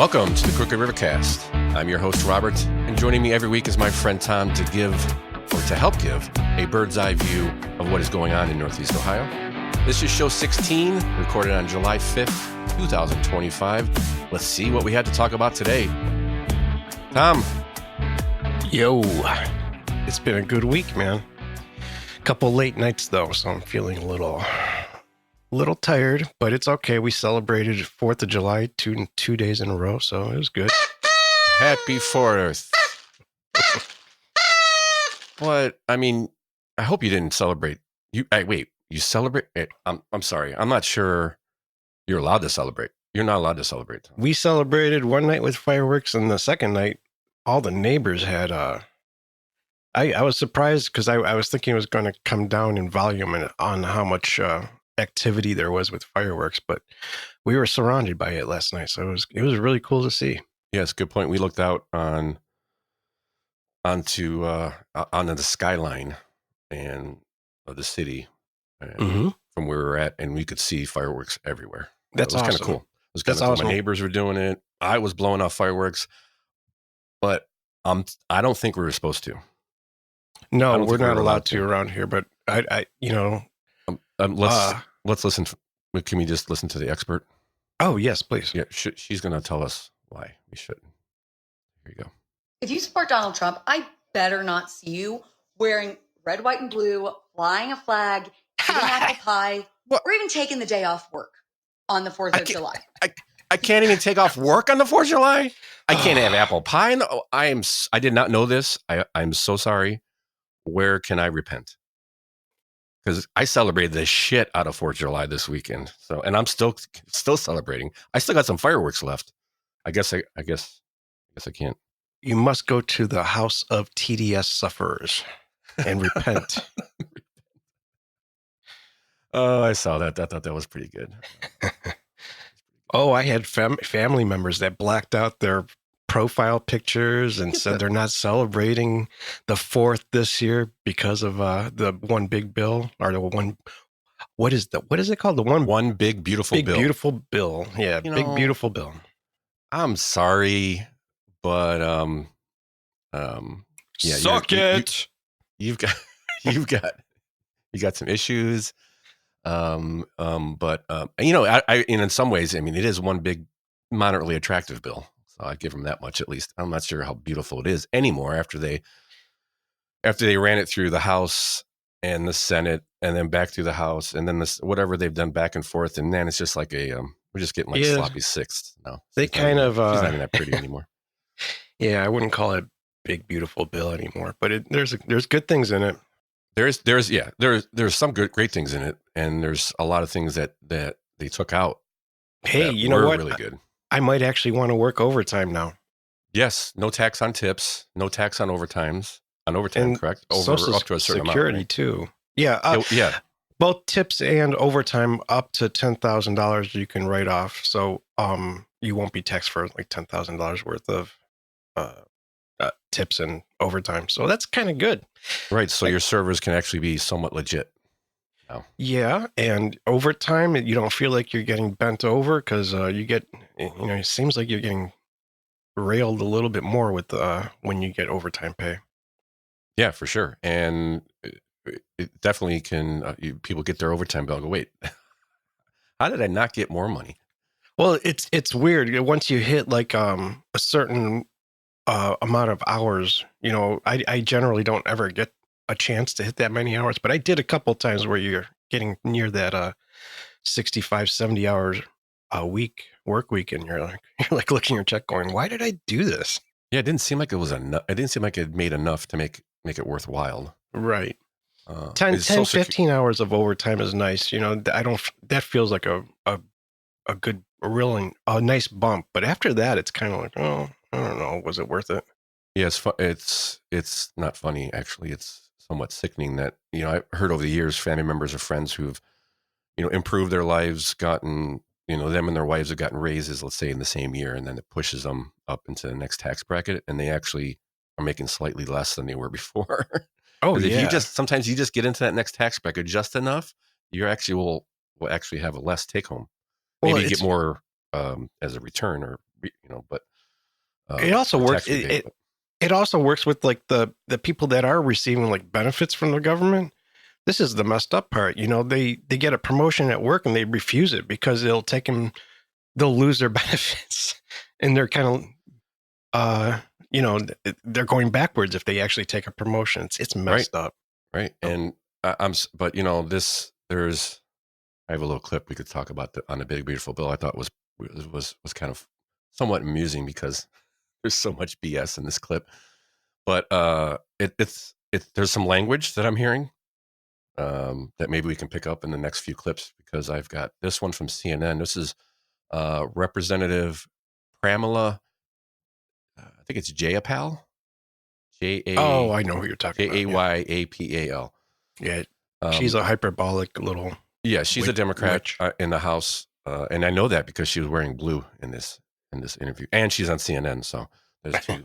Welcome to the Crooked River Cast. I'm your host, Robert, and joining me every week is my friend Tom to help give a bird's eye view of what is going on in Northeast Ohio. This is show 16, recorded on July 5th, 2025. Let's see what we had to talk about today. Tom. Yo, it's been a good week, man. Couple late nights though, so I'm feeling a little tired, but it's okay. We celebrated 4th of July two days in a row, so it was good. Happy 4th. But I mean, I hope you didn't celebrate. You celebrate? I'm sorry. I'm not sure you're allowed to celebrate. You're not allowed to celebrate. We celebrated one night with fireworks, and the second night, all the neighbors had. I was surprised because I was thinking it was going to come down in volume and on how much activity there was with fireworks, but we were surrounded by it last night, so it was really cool to see. Yes, good point. We looked out onto the skyline and of the city from where we were at, and we could see fireworks everywhere. That's awesome. Kind of cool. It was That's cool. awesome. My neighbors were doing it. I was blowing off fireworks, but I don't think we were supposed to. No, we're not allowed to around here. But let's listen. Can we just listen to the expert? Oh yes, please. Yeah, she's going to tell us why we shouldn't. Here you go. If you support Donald Trump, I better not see you wearing red, white, and blue, flying a flag, eating apple pie, or even taking the day off work on the 4th of July. I can't even take off work on the 4th of July. I can't have apple pie. I did not know this. I'm so sorry. Where can I repent? Because I celebrated the shit out of 4th of July this weekend. So, and I'm still celebrating. I still got some fireworks left. I guess I can't. You must go to the house of TDS sufferers and repent. Oh, I saw that. I thought that was pretty good. Oh, I had family members that blacked out their profile pictures and said they're not celebrating the 4th this year because of the one big bill or the one. What is it called? The one big beautiful bill. Beautiful bill. Yeah, big beautiful bill. I'm sorry, but yeah, suck it. You've got some issues. But I in some ways, I mean, it is one big moderately attractive bill. So I'd give them that much at least. I'm not sure how beautiful it is anymore after they ran it through the House and the Senate and then back through the House and then whatever they've done back and forth. And then it's just like we're just getting like sloppy sixths now. They she's she's not even that pretty anymore. Yeah, I wouldn't call it big beautiful bill anymore, but there's good things in it. There's some great things in it, and there's a lot of things that they took out. Hey, you know what? Really good. I might actually want to work overtime now. Yes, no tax on tips, no tax on overtime, and correct? Social up to a certain Security amount, right? too. Yeah, yeah. Both tips and overtime up to $10,000 you can write off. So you won't be taxed for like $10,000 worth of tips and overtime. So that's kind of good. Right. So your servers can actually be somewhat legit now. Yeah. And overtime, you don't feel like you're getting bent over because you get, it seems like you're getting railed a little bit more with when you get overtime pay. Yeah, for sure. And it definitely can, people get their overtime bill and go, wait, how did I not get more money? Well, it's weird. Once you hit like a certain amount of hours, I generally don't ever get a chance to hit that many hours, but I did a couple times where you're getting near that 65, 70 hours a week, work week, and you're like looking at your check going, why did I do this? Yeah, it didn't seem like it was enough. It didn't seem like it made enough to make it worthwhile. Right. 10, 15 hours of overtime is nice. That feels like a good, really a nice bump. But after that, it's kind of like, oh, I don't know. Was it worth it? Yeah, it's not funny. Actually, it's somewhat sickening that, I've heard over the years, family members or friends who've, improved their lives, gotten, them and their wives have gotten raises, let's say in the same year. And then it pushes them up into the next tax bracket. And they actually are making slightly less than they were before. Oh, yeah. Sometimes you just get into that next tax bracket just enough, you actually will actually have a less take home. Maybe you get more as a return or but it also or works. tax rebate. It also works with like the people that are receiving like benefits from the government. This is the messed up part. They get a promotion at work and they refuse it because they'll lose their benefits, and they're kind of they're going backwards if they actually take a promotion. It's messed up. Right. And but I have a little clip we could talk about on the big beautiful bill. I thought was kind of somewhat amusing because there's so much BS in this clip. But there's some language that I'm hearing that maybe we can pick up in the next few clips, because I've got this one from CNN. This is Representative Pramila. I think it's Jayapal. Oh, I know who you're talking about. Jayapal. Yeah, she's a hyperbolic little. Yeah, she's a Democrat in the House, and I know that because she was wearing blue in this interview, and she's on CNN. So there's two.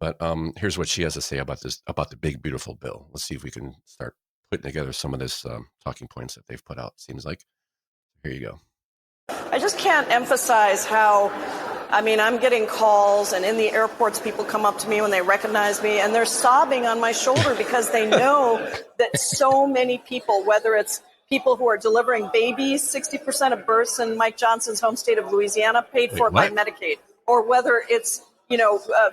But here's what she has to say about the big beautiful bill. Let's see if we can start putting together some of this talking points that they've put out. Seems like. Here you go. I just can't emphasize how. I'm getting calls, and in the airports, people come up to me when they recognize me, and they're sobbing on my shoulder because they know that so many people, whether it's people who are delivering babies, 60% of births in Mike Johnson's home state of Louisiana paid for by Medicaid, or whether it's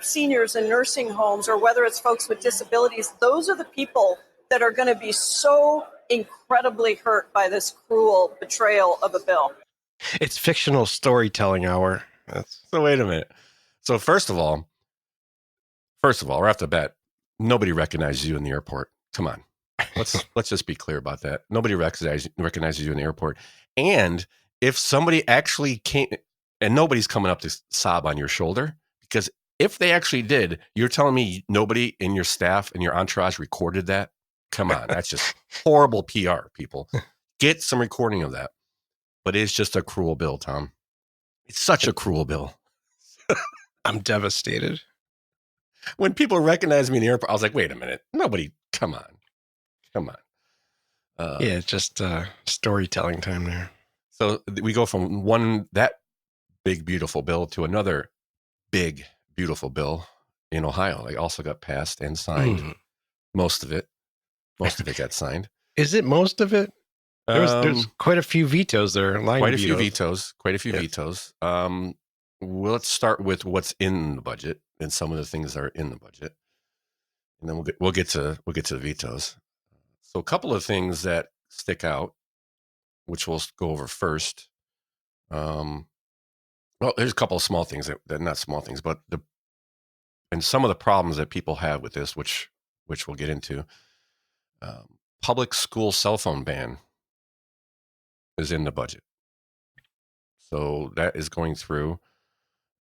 seniors in nursing homes, or whether it's folks with disabilities, those are the people that are going to be so incredibly hurt by this cruel betrayal of a bill. It's fictional storytelling hour. So wait a minute. So first of all, right off the bat, nobody recognizes you in the airport. Come on, let's just be clear about that. Nobody recognizes you in the airport. And if somebody actually came, and nobody's coming up to sob on your shoulder, because if they actually did, you're telling me nobody in your staff and your entourage recorded that? Come on, that's just horrible PR. People, get some recording of that. But it's just a cruel bill, Tom. It's such a cruel bill. I'm devastated. When people recognize me in the airport, I was like, wait a minute. Nobody, come on. Yeah, it's just storytelling time there. So we go from that big, beautiful bill to another big, beautiful bill in Ohio. It also got passed and signed. Most of it got signed. Is it most of it? There's quite a few vetoes there. Quite a few vetoes. Let's start with what's in the budget and some of the things that are in the budget, and then we'll get to the vetoes. So a couple of things that stick out, which we'll go over first. Well, there's a couple of small things that not small things, but and some of the problems that people have with this, which we'll get into. Public school cell phone ban is in the budget. So that is going through.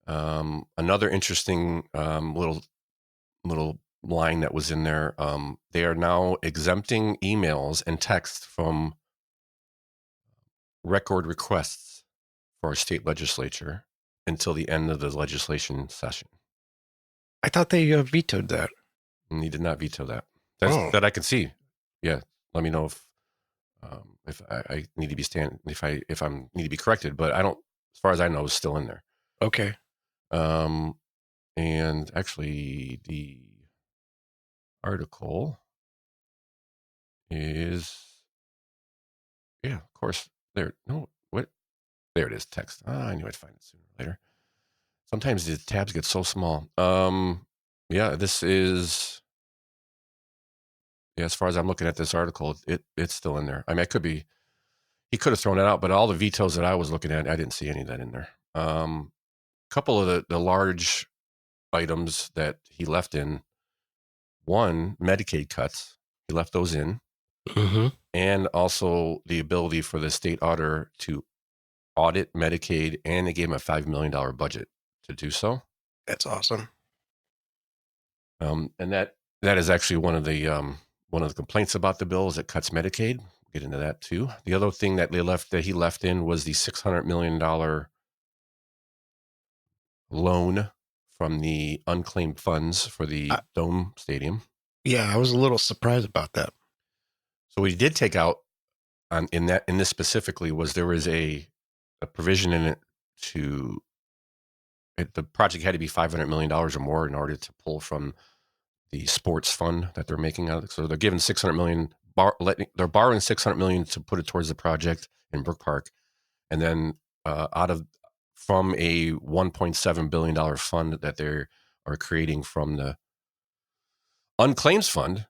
Another interesting little line that was in there. They are now exempting emails and texts from record requests for our state legislature until the end of the legislation session. I thought they vetoed that. And he did not veto that. That I can see. Yeah. Let me know if I need to be if I need to be corrected, but I don't, as far as I know, it's still in there. Okay. And actually the article is, yeah, of course, there. No, what? There it is, text. I knew I'd find it sooner or later. Sometimes the tabs get so small. Yeah, this is, as far as I'm looking at this article, it's still in there. I mean, he could have thrown it out, but all the vetoes that I was looking at, I didn't see any of that in there. Couple of the large items that he left in. One, Medicaid cuts. He left those in. Mm-hmm. And also the ability for the state auditor to audit Medicaid, and they gave him a $5 million budget to do so. That's awesome. And that is actually one of the complaints about the bill is it cuts Medicaid. We'll get into that too. The other thing that he left in was the $600 million loan from the unclaimed funds for the Dome Stadium. Yeah, I was a little surprised about that. So what he did take out in this specifically was there was a provision in it to the project had to be $500 million or more in order to pull from the sports fund that they're making out of it. So they're giving $600 million. They're borrowing $600 million to put it towards the project in Brook Park, and then from a $1.7 billion fund that they are creating from the unclaims fund,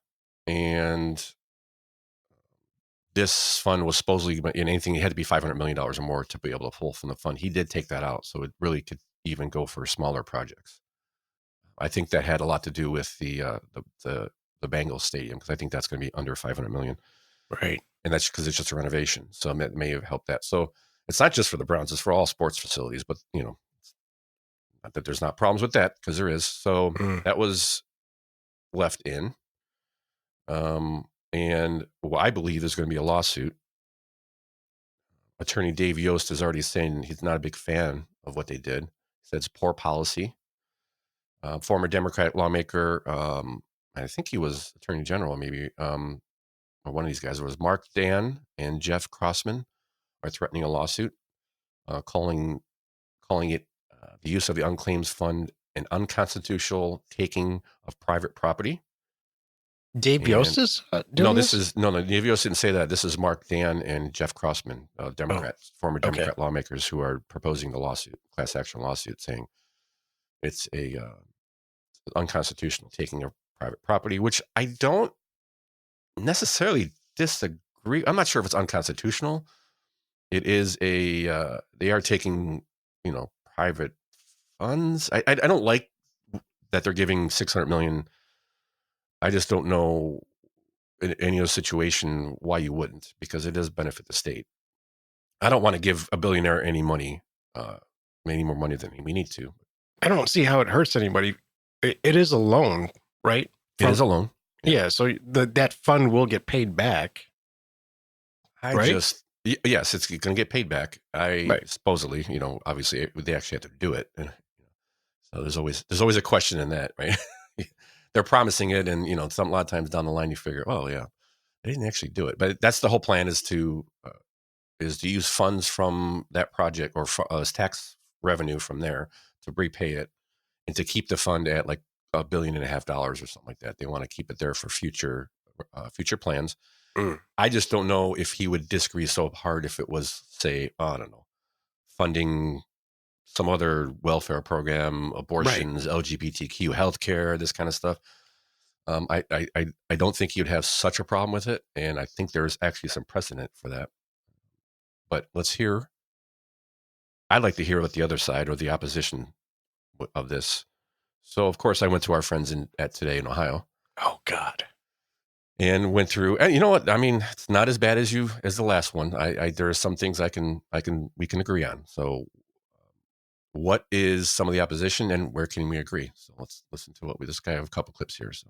and this fund was supposedly in anything, it had to be $500 million or more to be able to pull from the fund. He did take that out, so it really could even go for smaller projects. I think that had a lot to do with the Bengals stadium, because I think that's going to be under $500 million. Right. And that's because it's just a renovation. So it may have helped that. So it's not just for the Browns, it's for all sports facilities, but not that there's not problems with that, because there is. So that was left in. And I believe there's going to be a lawsuit. Attorney Dave Yost is already saying he's not a big fan of what they did. He said it's poor policy. Former Democratic lawmaker, I think he was Attorney General, maybe, or one of these guys, was Mark Dan and Jeff Crossman, are threatening a lawsuit, calling it the use of the unclaims fund an unconstitutional taking of private property. Dave Yost is doing this? No. Dave Yost didn't say that. This is Mark Dan and Jeff Crossman, Democrats, former Democrat lawmakers who are proposing the lawsuit, class action lawsuit, saying it's a unconstitutional taking of private property, which I don't necessarily disagree. I'm not sure if it's unconstitutional. It is they are taking, private funds. I don't like that they're giving $600 million. I just don't know in any situation why you wouldn't, because it does benefit the state. I don't want to give a billionaire any money, any more money than we need to. I don't see how it hurts anybody. It is a loan, right? It is a loan. Yeah, so that fund will get paid back. Yes, it's going to get paid back. Supposedly, obviously they actually have to do it. So there's always a question in that, right? They're promising it, and a lot of times down the line you figure, oh yeah, they didn't actually do it. But that's the whole plan, is to use funds from that project, or as tax revenue from there, to repay it, and to keep the fund at like $1.5 billion or something like that. They want to keep it there for future plans. I just don't know if he would disagree so hard if it was, say, I don't know, funding some other welfare program, abortions, right, LGBTQ healthcare, this kind of stuff. I don't think you'd have such a problem with it, and I think there's actually some precedent for that. But I'd like to hear what the other side or the opposition of this. So, of course, I went to our friends at Today in Ohio. Oh God. And went through, and you know what? I mean, it's not as bad as the last one. There are some things we can agree on. So, what is some of the opposition, and where can we agree? So let's listen to what this guy. I have a couple clips here, so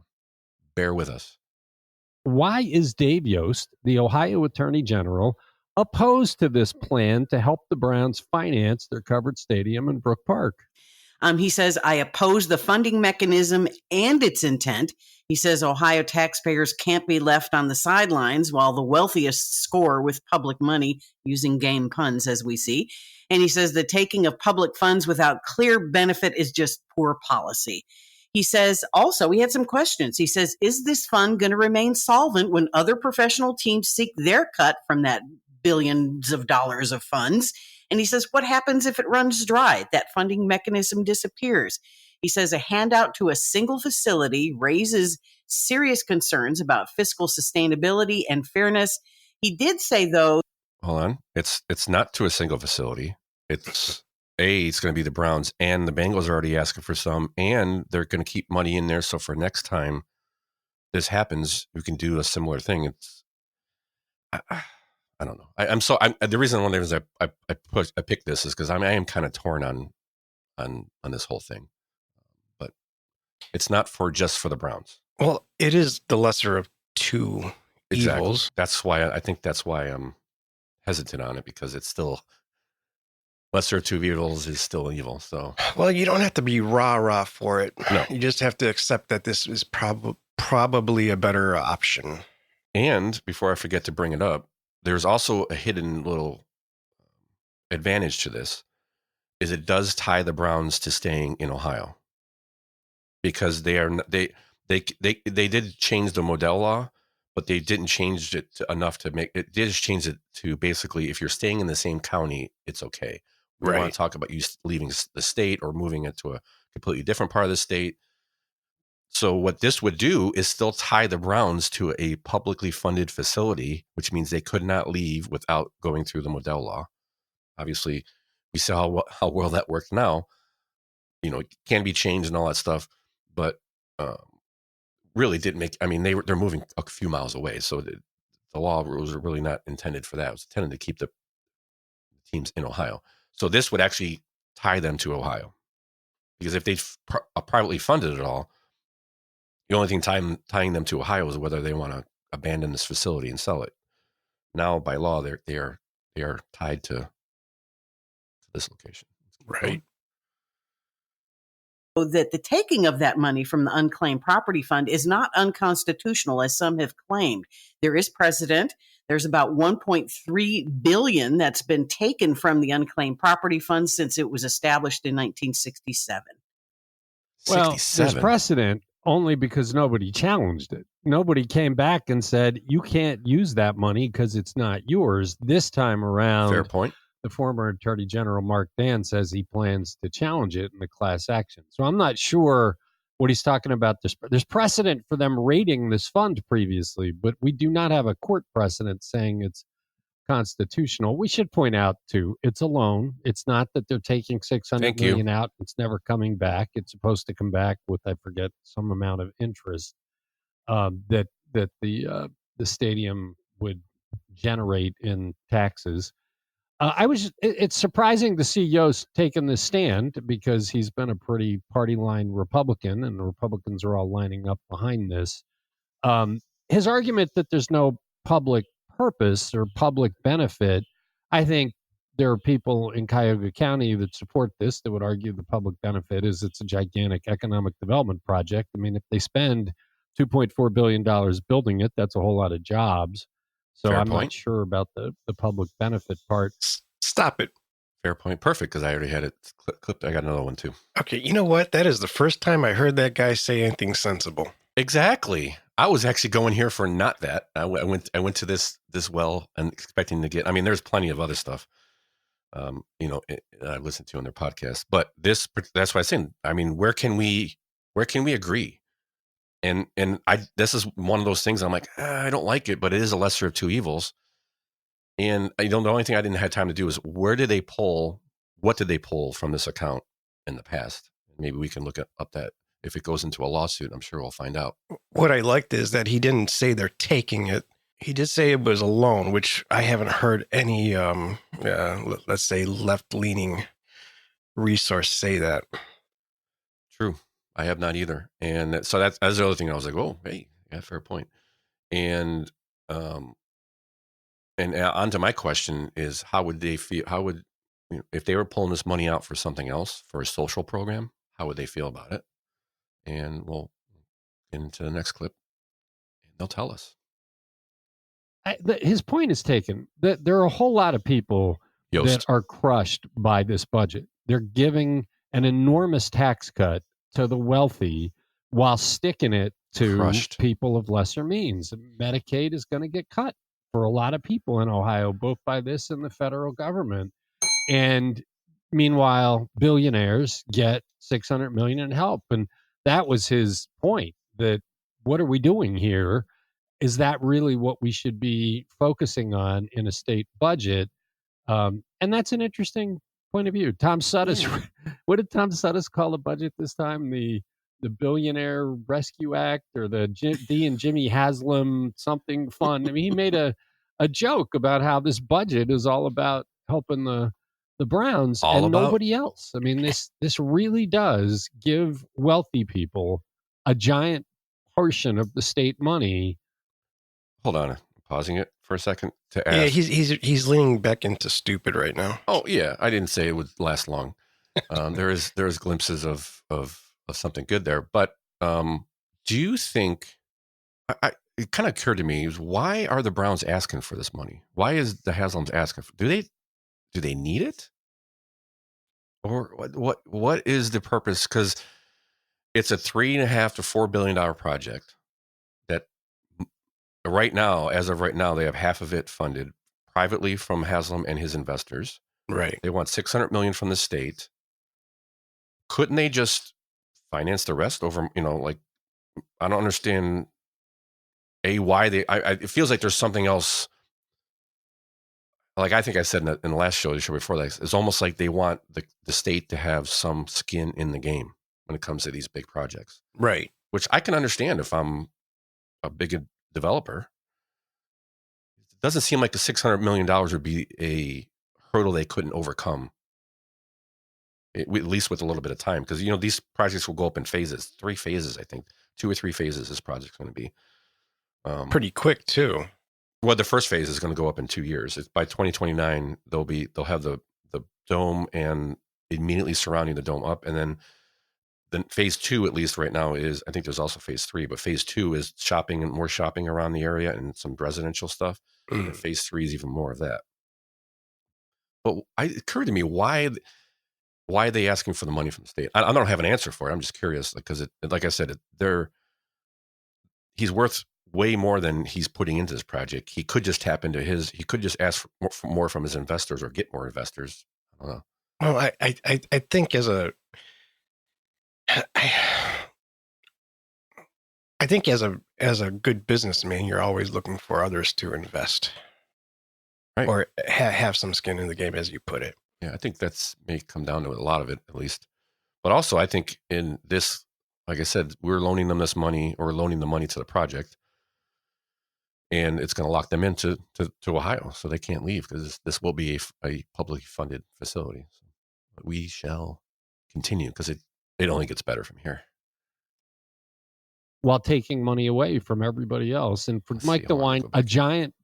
bear with us. Why is Dave Yost, the Ohio Attorney General, opposed to this plan to help the Browns finance their covered stadium in Brook Park? He says, I oppose the funding mechanism and its intent. He says Ohio taxpayers can't be left on the sidelines while the wealthiest score with public money, using game puns as we see. And he says the taking of public funds without clear benefit is just poor policy. He says also, he had some questions. He says, is this fund going to remain solvent when other professional teams seek their cut from that billions of dollars of funds? And he says, what happens if it runs dry? That funding mechanism disappears. He says a handout to a single facility raises serious concerns about fiscal sustainability and fairness. He did say, though. Hold on. It's not to a single facility. It's going to be the Browns, and the Bengals are already asking for some, and they're going to keep money in there. So for next time this happens, we can do a similar thing. I don't know. The reason one of the reasons I picked this is because I am kind of torn on this whole thing, but it's not just for the Browns. Well, it is the lesser of two evils. That's why I'm hesitant on it, because it's still lesser of two evils is still evil. So, well, you don't have to be rah for it. No, you just have to accept that this is probably a better option. And before I forget to bring it up, there's also a hidden little advantage to this, is it does tie the Browns to staying in Ohio, because they did change the Modell law, but they didn't change it enough to make it. They just changed it to basically, if you're staying in the same county, it's okay. We want to talk about you leaving the state or moving it to a completely different part of the state. So what this would do is still tie the Browns to a publicly funded facility, which means they could not leave without going through the Modell law. Obviously, we saw how well that worked now. It can be changed and all that stuff, but really didn't make. I mean, they're moving a few miles away, so the law rules are really not intended for that. It was intended to keep the teams in Ohio. So this would actually tie them to Ohio, because if they privately funded it all, the only thing tying them to Ohio is whether they want to abandon this facility and sell it. Now, by law, they are tied to this location. Right. That the taking of that money from the unclaimed property fund is not unconstitutional, as some have claimed. There is precedent. There's about $1.3 billion that's been taken from the unclaimed property fund since it was established in 1967. Well, there's precedent only because nobody challenged it. Nobody came back and said, you can't use that money because it's not yours. This time around, fair point. The former Attorney General Mark Dan says he plans to challenge it in the class action. So I'm not sure what he's talking about. There's precedent for them raiding this fund previously, but we do not have a court precedent saying it's constitutional. We should point out, too, it's a loan. It's not that they're taking $600 million out. It's never coming back. It's supposed to come back with, I forget, some amount of interest that the stadium would generate in taxes. It's surprising to see Yost taking this stand, because he's been a pretty party line Republican, and the Republicans are all lining up behind this. His argument that there's no public purpose or public benefit, I think there are people in Cuyahoga County that support this that would argue the public benefit is it's a gigantic economic development project. I mean, if they spend $2.4 billion building it, that's a whole lot of jobs. So I'm not sure about the public benefit part. Stop it. Fair point. Perfect, because I already had it clipped. I got another one, too. Okay, you know what? That is the first time I heard that guy say anything sensible. Exactly. I was actually going here for not that. I went to this well and expecting to get. I mean, there's plenty of other stuff, I listened to on their podcast. But that's what I was saying. I mean, where can we agree? And this is one of those things. I'm like, I don't like it, but it is a lesser of two evils. And the only thing I didn't have time to do is what did they pull from this account in the past? Maybe we can look up that. If it goes into a lawsuit, I'm sure we'll find out. What I liked is that he didn't say they're taking it. He did say it was a loan, which I haven't heard any, let's say, left-leaning resource say that. True. I have not either. And so that's the other thing. I was like, oh, hey, yeah, fair point. And on to my question is, how would they feel? How would, if they were pulling this money out for something else, for a social program, how would they feel about it? And we'll get into the next clip, and they'll tell us. His point is taken. That there are a whole lot of people that are crushed by this budget. They're giving an enormous tax cut to the wealthy while sticking it to people of lesser means. Medicaid is going to get cut for a lot of people in Ohio, both by this and the federal government. And meanwhile, billionaires get $600 million in help. And that was his point, that what are we doing here? Is that really what we should be focusing on in a state budget? And that's an interesting point of view. Tom Suttis, what did Tom Suttis call the budget this time? The Billionaire Rescue Act, or the Dee and Jimmy Haslam something fun. I mean, he made a joke about how this budget is all about helping the Browns nobody else. I mean, this really does give wealthy people a giant portion of the state money. Hold on, I'm pausing it for a second to ask. Yeah, he's leaning back into stupid right now. Oh yeah, I didn't say it would last long. There is glimpses of something good there, but do you think? It kind of occurred to me, is why are the Browns asking for this money? Why is the Haslams asking for? Do they need it? Or what is the purpose? Because it's a $3.5 to $4 billion project that right now, as of right now, they have half of it funded privately from Haslam and his investors. Right. They want $600 million from the state. Couldn't they just finance the rest over? Like, I don't understand. Why they? It feels like there's something else. Like I think I said in the last show, the show before that, it's almost like they want the state to have some skin in the game when it comes to these big projects. Right. Which I can understand if I'm a big developer. It doesn't seem like the $600 million would be a hurdle they couldn't overcome. At least with a little bit of time, because these projects will go up in phases, 3 phases, I think, 2 or 3 phases. This project's going to be pretty quick too. Well, the first phase is going to go up in 2 years. It's by 2029. They'll have the dome and immediately surrounding the dome up, and then phase 2, at least right now, is, I think there's also phase 3, but phase 2 is shopping and more shopping around the area and some residential stuff. And phase 3 is even more of that. But it occurred to me, why are they asking for the money from the state? I don't have an answer for it. I'm just curious, because like I said, he's worth way more than he's putting into this project. He could just tap into he could just ask for more from his investors or get more investors. I don't know. Well, I think as a good businessman, you're always looking for others to invest, right, or have some skin in the game, as you put it. Yeah, I think that's may come down to it, a lot of it, at least. But also, I think in this, like I said, we're loaning them this money, or loaning the money to the project, and it's going to lock them into Ohio, so they can't leave, because this will be a publicly funded facility. So we shall continue, because it only gets better from here. While taking money away from everybody else. And for Mike DeWine, a giant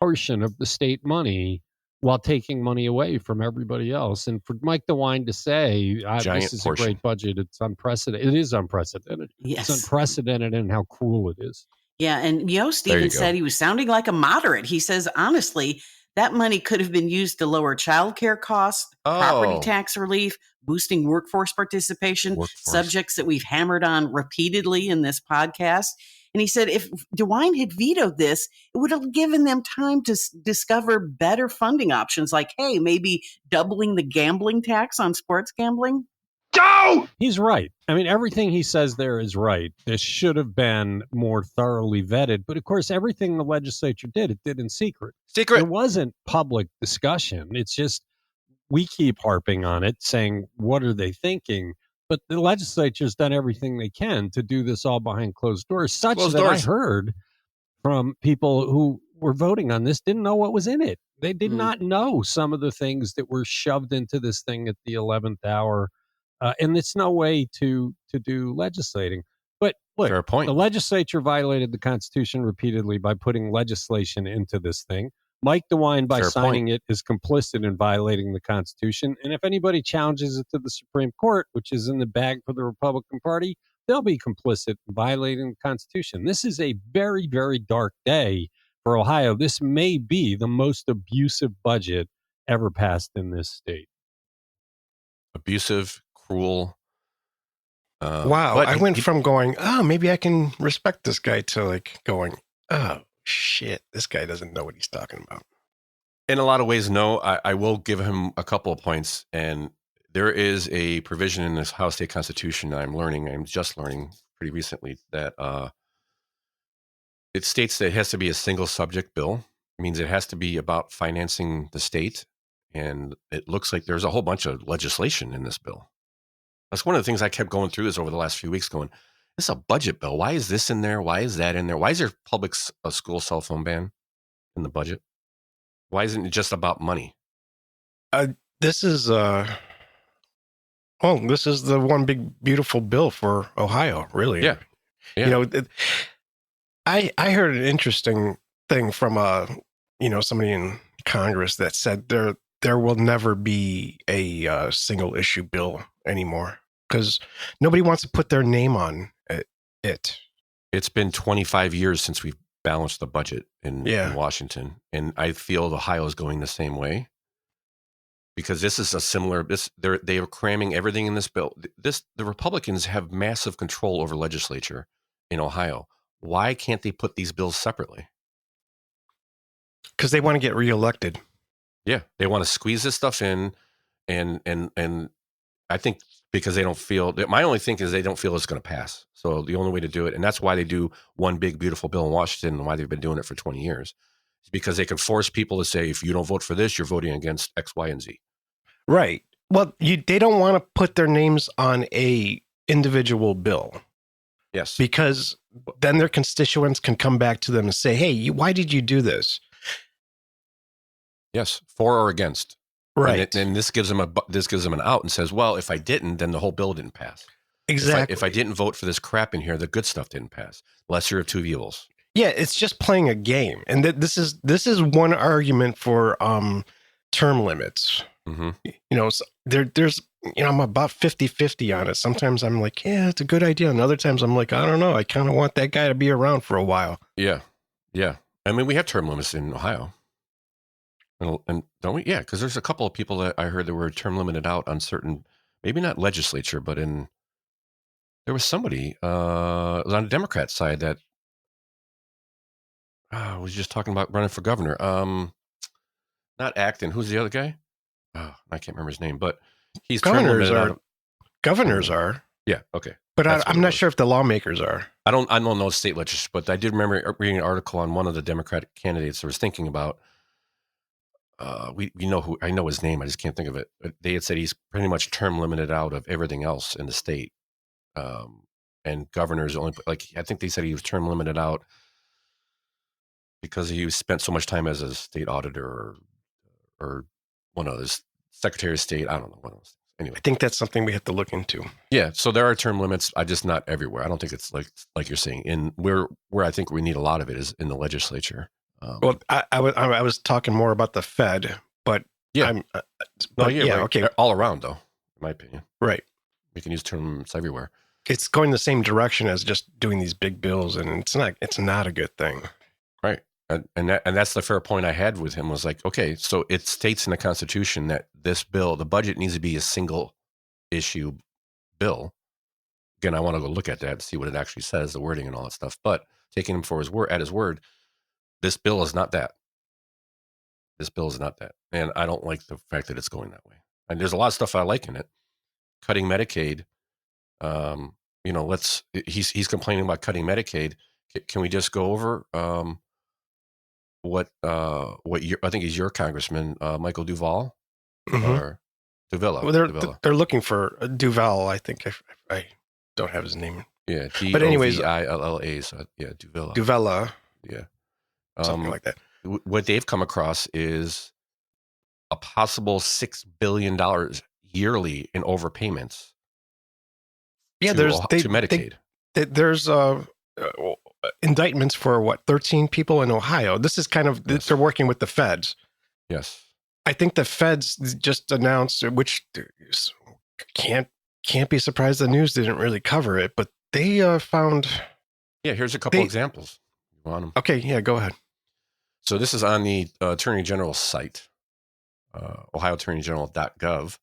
portion of the state money, while taking money away from everybody else. And for Mike DeWine to say, this is a great budget, it's unprecedented. It is unprecedented. Yes. It's unprecedented in how cruel it is. Yeah, and Yost even said he was sounding like a moderate. He says, honestly, that money could have been used to lower childcare costs, property tax relief, boosting workforce participation, subjects that we've hammered on repeatedly in this podcast. And he said if DeWine had vetoed this, it would have given them time to discover better funding options, like, hey, maybe doubling the gambling tax on sports gambling. Go! He's right. I mean, everything he says there is right. This should have been more thoroughly vetted. But of course, everything the legislature did, it did in secret. There wasn't public discussion. It's just, we keep harping on it, saying, what are they thinking? But the legislature's done everything they can to do this all behind closed doors, such that I heard from people who were voting on this didn't know what was in it. They did not know some of the things that were shoved into this thing at the 11th hour. And it's no way to do legislating. But look, fair point. The legislature violated the Constitution repeatedly by putting legislation into this thing. Mike DeWine, by signing it, is complicit in violating the Constitution. And if anybody challenges it to the Supreme Court, which is in the bag for the Republican Party, they'll be complicit in violating the Constitution. This is a very, very dark day for Ohio. This may be the most abusive budget ever passed in this state. Abusive, cruel. Wow. I went from going, oh, maybe I can respect this guy, to like going, oh, shit, this guy doesn't know what he's talking about. In a lot of ways, no. I will give him a couple of points. And there is a provision in this Ohio State Constitution I'm just learning pretty recently, that it states that it has to be a single subject bill. It means it has to be about financing the state. And it looks like there's a whole bunch of legislation in this bill. That's one of the things I kept going through this over the last few weeks, going, this is a budget bill. Why is this in there? Why is that in there? Why is there a school cell phone ban in the budget? Why isn't it just about money? This is the one big, beautiful bill for Ohio, really. Yeah. I heard an interesting thing from somebody in Congress that said there will never be a single issue bill anymore, because nobody wants to put their name on it. It's been 25 years since we've balanced the budget in Washington, and I feel Ohio is going the same way, because this is a similar. They are cramming everything in this bill. The Republicans have massive control over legislature in Ohio. Why can't they put these bills separately? Because they want to get reelected. Yeah, they want to squeeze this stuff in, and I think because they don't feel. My only thing is they don't feel it's going to pass. So the only way to do it, and that's why they do one big beautiful bill in Washington, and why they've been doing it for 20 years, is because they can force people to say, if you don't vote for this, you're voting against X, Y, and Z. Right. Well, they don't want to put their names on a individual bill. Yes, Because then their constituents can come back to them and say, hey, why did you do this? yes, for or against. Right. And this gives them an out and says, well, if I didn't, then the whole bill didn't pass. Exactly. If I didn't vote for this crap in here, the good stuff didn't pass. Lesser of two evils. Yeah, it's just playing a game. And this is one argument for term limits. Mm-hmm. So there's I'm about 50-50 on it. Sometimes I'm like, yeah, it's a good idea. And other times I'm like, I don't know. I kind of want that guy to be around for a while. Yeah. Yeah. I mean, we have term limits in Ohio. And don't we? Yeah, because there's a couple of people that I heard that were term limited out on certain, maybe not legislature, but there was somebody on the Democrat side that was just talking about running for governor. Not Acton. Who's the other guy? Oh, I can't remember his name, but he's term limited out. Governors are. Yeah. Okay. But I'm not sure if the lawmakers are. I don't know state legislature, but I did remember reading an article on one of the Democratic candidates I was thinking about. I know his name. I just can't think of it. But they had said he's pretty much term limited out of everything else in the state. And governors only, I think they said he was term limited out because he spent so much time as a state auditor or one of those secretary of state. I don't know. One of those things. Anyway, I think that's something we have to look into. Yeah. So there are term limits. I just not everywhere. I don't think it's like you're saying. In where I think we need a lot of it is in the legislature. Well, I was talking more about the Fed, but yeah, okay, all around though, in my opinion. Right. We can use terms everywhere. It's going the same direction as just doing these big bills, and it's not a good thing. Right. And that's the fair point I had with him was like, okay, so it states in the Constitution that this bill, the budget needs to be a single issue bill. Again, I want to go look at that and see what it actually says, the wording and all that stuff. But taking him for his word, at his word, this bill is not that. This bill is not that. And I don't like the fact that it's going that way. And there's a lot of stuff I like in it. Cutting Medicaid. He's complaining about cutting Medicaid. Can we just go over what I think he's your congressman, Michael Duvall or Duvilla? Well, they're looking for Duval. I think I don't have his name. Yeah, but anyways, Duvilla. So yeah, Duvilla. Duvilla. Yeah, something like that. What they've come across is a possible $6 billion yearly in overpayments. Yeah, to Medicaid. There's indictments for 13 people in Ohio. This is kind of they're working with the feds. Yes, I think the feds just announced, which can't be surprised the news didn't really cover it, but they found. Yeah, here's a couple examples. You want them? Okay, yeah, go ahead. So this is on the Attorney General's site, ohioattorneygeneral.gov.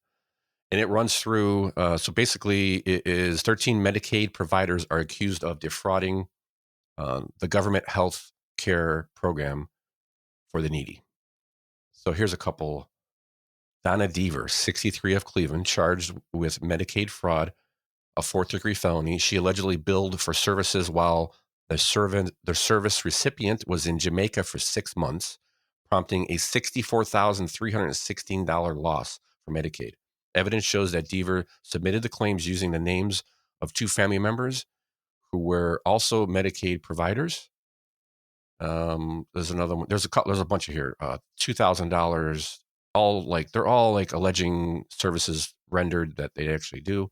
And it runs through, so basically it is 13 Medicaid providers are accused of defrauding the government health care program for the needy. So here's a couple. Donna Deaver, 63 of Cleveland, charged with Medicaid fraud, a 4th-degree felony. She allegedly billed for services while the service recipient was in Jamaica for 6 months, prompting a $64,316 loss for Medicaid. Evidence shows that Deaver submitted the claims using the names of 2 family members who were also Medicaid providers. There's another one. There's a bunch of here. $2,000. They're all alleging services rendered that they actually do.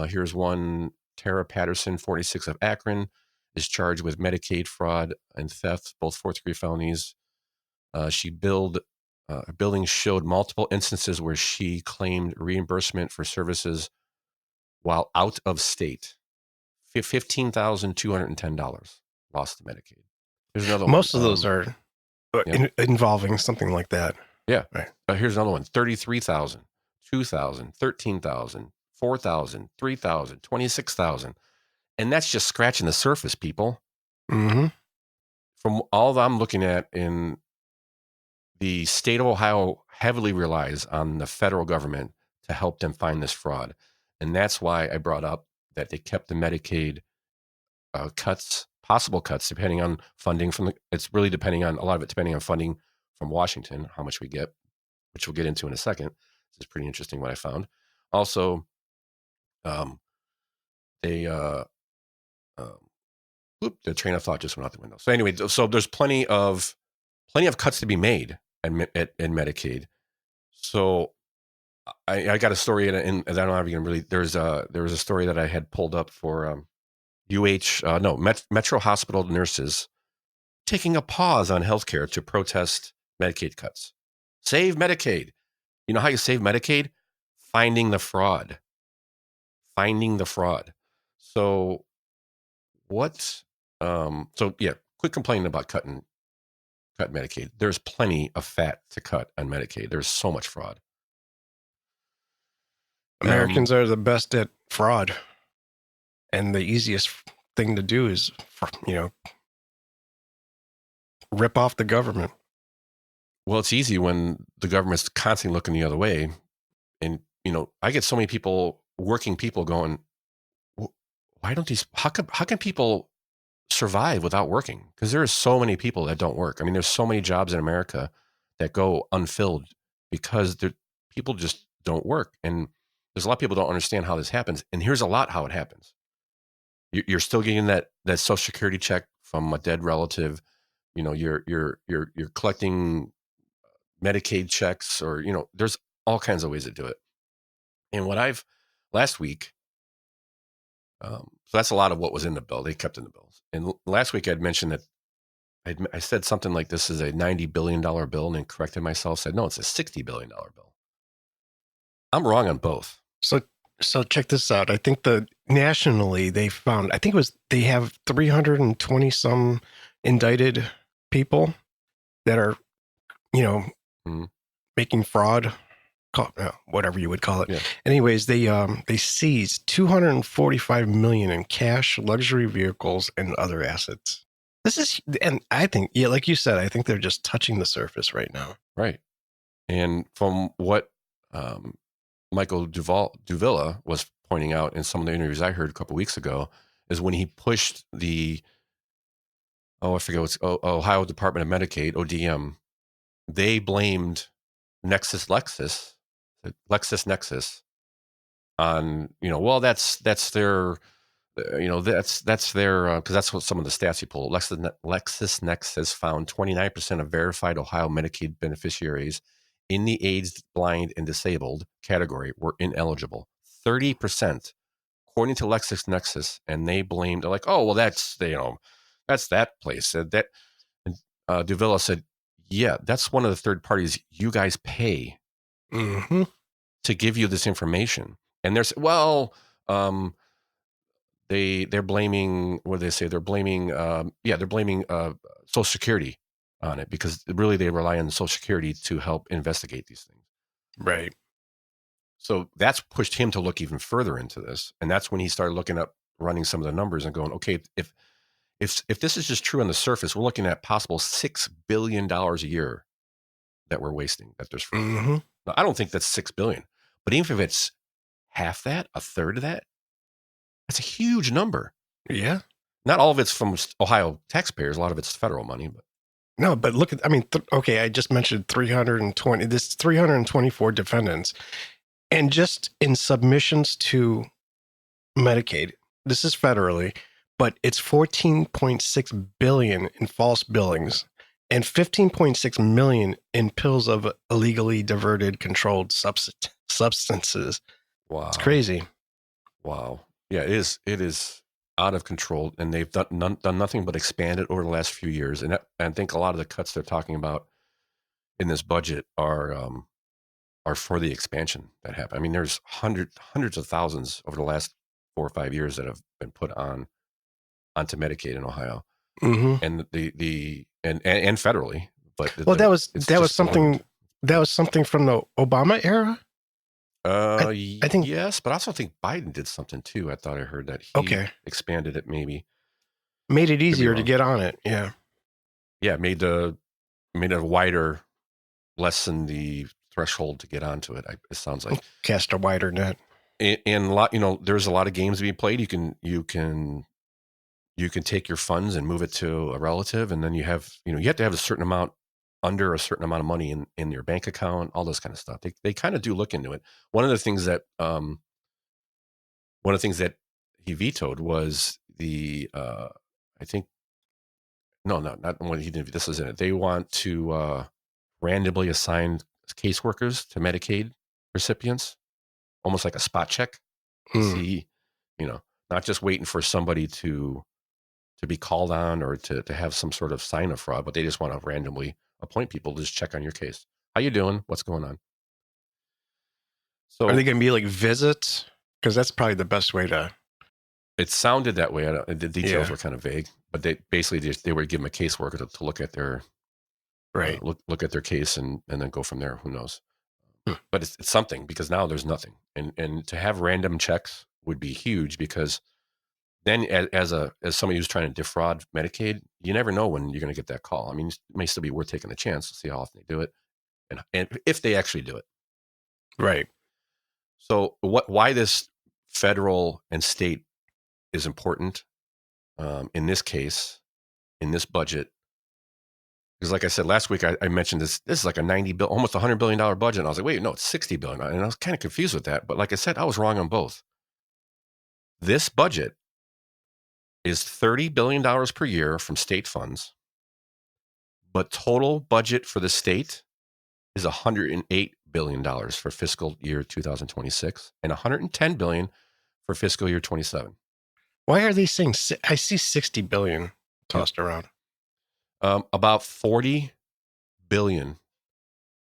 Here's one. Tara Patterson, 46 of Akron, is charged with Medicaid fraud and theft, both 4th-degree felonies. She billing showed multiple instances where she claimed reimbursement for services while out of state. $15,210 lost to Medicaid. There's another one. Most of those are involving something like that. Yeah. Right. Here's another one: 33,000, 2,000, 13,000, 4,000, 3,000, 26,000, and that's just scratching the surface, people. Mm-hmm. From all that I'm looking at, in the state of Ohio heavily relies on the federal government to help them find this fraud, and that's why I brought up that they kept the Medicaid cuts, possible cuts, depending on funding from the. It's really depending on a lot of it, depending on funding from Washington, how much we get, which we'll get into in a second. This is pretty interesting what I found. Also, they the train of thought just went out the window. So anyway, so there's plenty of cuts to be made in Medicaid. So I got a story, and I don't have even really. There was a story that I had pulled up for Metro Hospital nurses taking a pause on healthcare to protest Medicaid cuts. Save Medicaid. You know how you save Medicaid? Finding the fraud. So what? So yeah, quit complaining about cut Medicaid. There's plenty of fat to cut on Medicaid. There's so much fraud. Americans are the best at fraud, and the easiest thing to do is, rip off the government. Well, it's easy when the government's constantly looking the other way, and I get so many working people going, why don't these? How can people survive without working? Because there are so many people that don't work. I mean, there's so many jobs in America that go unfilled because people just don't work, and there's a lot of people don't understand how this happens. And here's a lot how it happens. You're still getting that Social Security check from a dead relative. You're collecting Medicaid checks, or there's all kinds of ways to do it. And last week, so that's a lot of what was in the bill. They kept in the bills. And last week I'd mentioned that I said something like, this is a $90 billion bill, and then corrected myself, said, no, it's a $60 billion bill. I'm wrong on both. So check this out. I think nationally they found, they have 320 some indicted people that are, making fraud, whatever you would call it. Yeah. Anyways, they seized 245 million in cash, luxury vehicles, and other assets. And I think, like you said, I think they're just touching the surface right now. Right. And from what Michael Duvilla was pointing out in some of the interviews I heard a couple of weeks ago, is when he pushed I forget what's Ohio Department of Medicaid, ODM, they blamed LexisNexis on, well, that's their, that's their, because that's what some of the stats he pulled. LexisNexis found 29% of verified Ohio Medicaid beneficiaries in the aged, blind, and disabled category were ineligible. 30%, according to LexisNexis, and they blamed, like, oh, well, that's that place. That Duvilla said, yeah, that's one of the third parties you guys pay to give you this information. And there's, they're blaming, what do they say? They're blaming, they're blaming Social Security on it, because really they rely on Social Security to help investigate these things. Right. So that's pushed him to look even further into this. And that's when he started looking up, running some of the numbers and going, okay, if this is just true on the surface, we're looking at possible $6 billion a year that we're wasting, that there's fraud. Mm-hmm. Now, I don't think that's $6 billion, but even if it's half that, a third of that, that's a huge number. Yeah. Not all of it's from Ohio taxpayers. A lot of it's federal money. But no, but look at, I just mentioned 324 defendants. And just in submissions to Medicaid, this is federally, but it's 14.6 billion in false billings and 15.6 million in pills of illegally diverted controlled substances. Wow. It's crazy. Wow. Yeah, it is out of control, and they've done nothing but expand it over the last few years. And I think a lot of the cuts they're talking about in this budget are for the expansion that happened. I mean, there's hundreds of thousands over the last 4 or 5 years that have been put onto Medicaid in Ohio, and and federally. But that was something That was something from the Obama era? I think- yes, but I also think Biden did something too. I thought I heard that he expanded it, maybe Made it be easier to wrong. get on it. Yeah. Yeah, made it wider, lessen the threshold to get onto it. It sounds like Cast a wider net. and a lot. There's a lot of games to be played. You can take your funds and move it to a relative, and then you have to have a certain amount, under a certain amount of money in your bank account, all this kind of stuff. They kind of do look into it. One of the things that he vetoed was the I think no, not what he did. This is in it. They want to randomly assign caseworkers to Medicaid recipients, almost like a spot check. See, not just waiting for somebody to be called on or to have some sort of sign of fraud, but they just want to randomly appoint people to just check on your case. How you doing? What's going on? So are they going to be like visits? Because that's probably the best way to. It sounded that way. The details were kind of vague, but they basically they would give them a caseworker to look at their look at their case and then go from there. Who knows? But it's something, because now there's nothing, and to have random checks would be huge, because then as somebody who's trying to defraud Medicaid, you never know when you're going to get that call. I mean, it may still be worth taking a chance to see how often they do it, and if they actually do it. Right. So why this federal and state is important in this case, in this budget, because like I said last week, I mentioned this is like a almost $100 billion budget. And I was like, wait, no, it's $60 billion. And I was kind of confused with that. But like I said, I was wrong on both. This budget is $30 billion per year from state funds, but total budget for the state is $108 billion for fiscal year 2026 and $110 billion for fiscal year 27. Why are they saying? I see 60 billion tossed around. About 40 billion,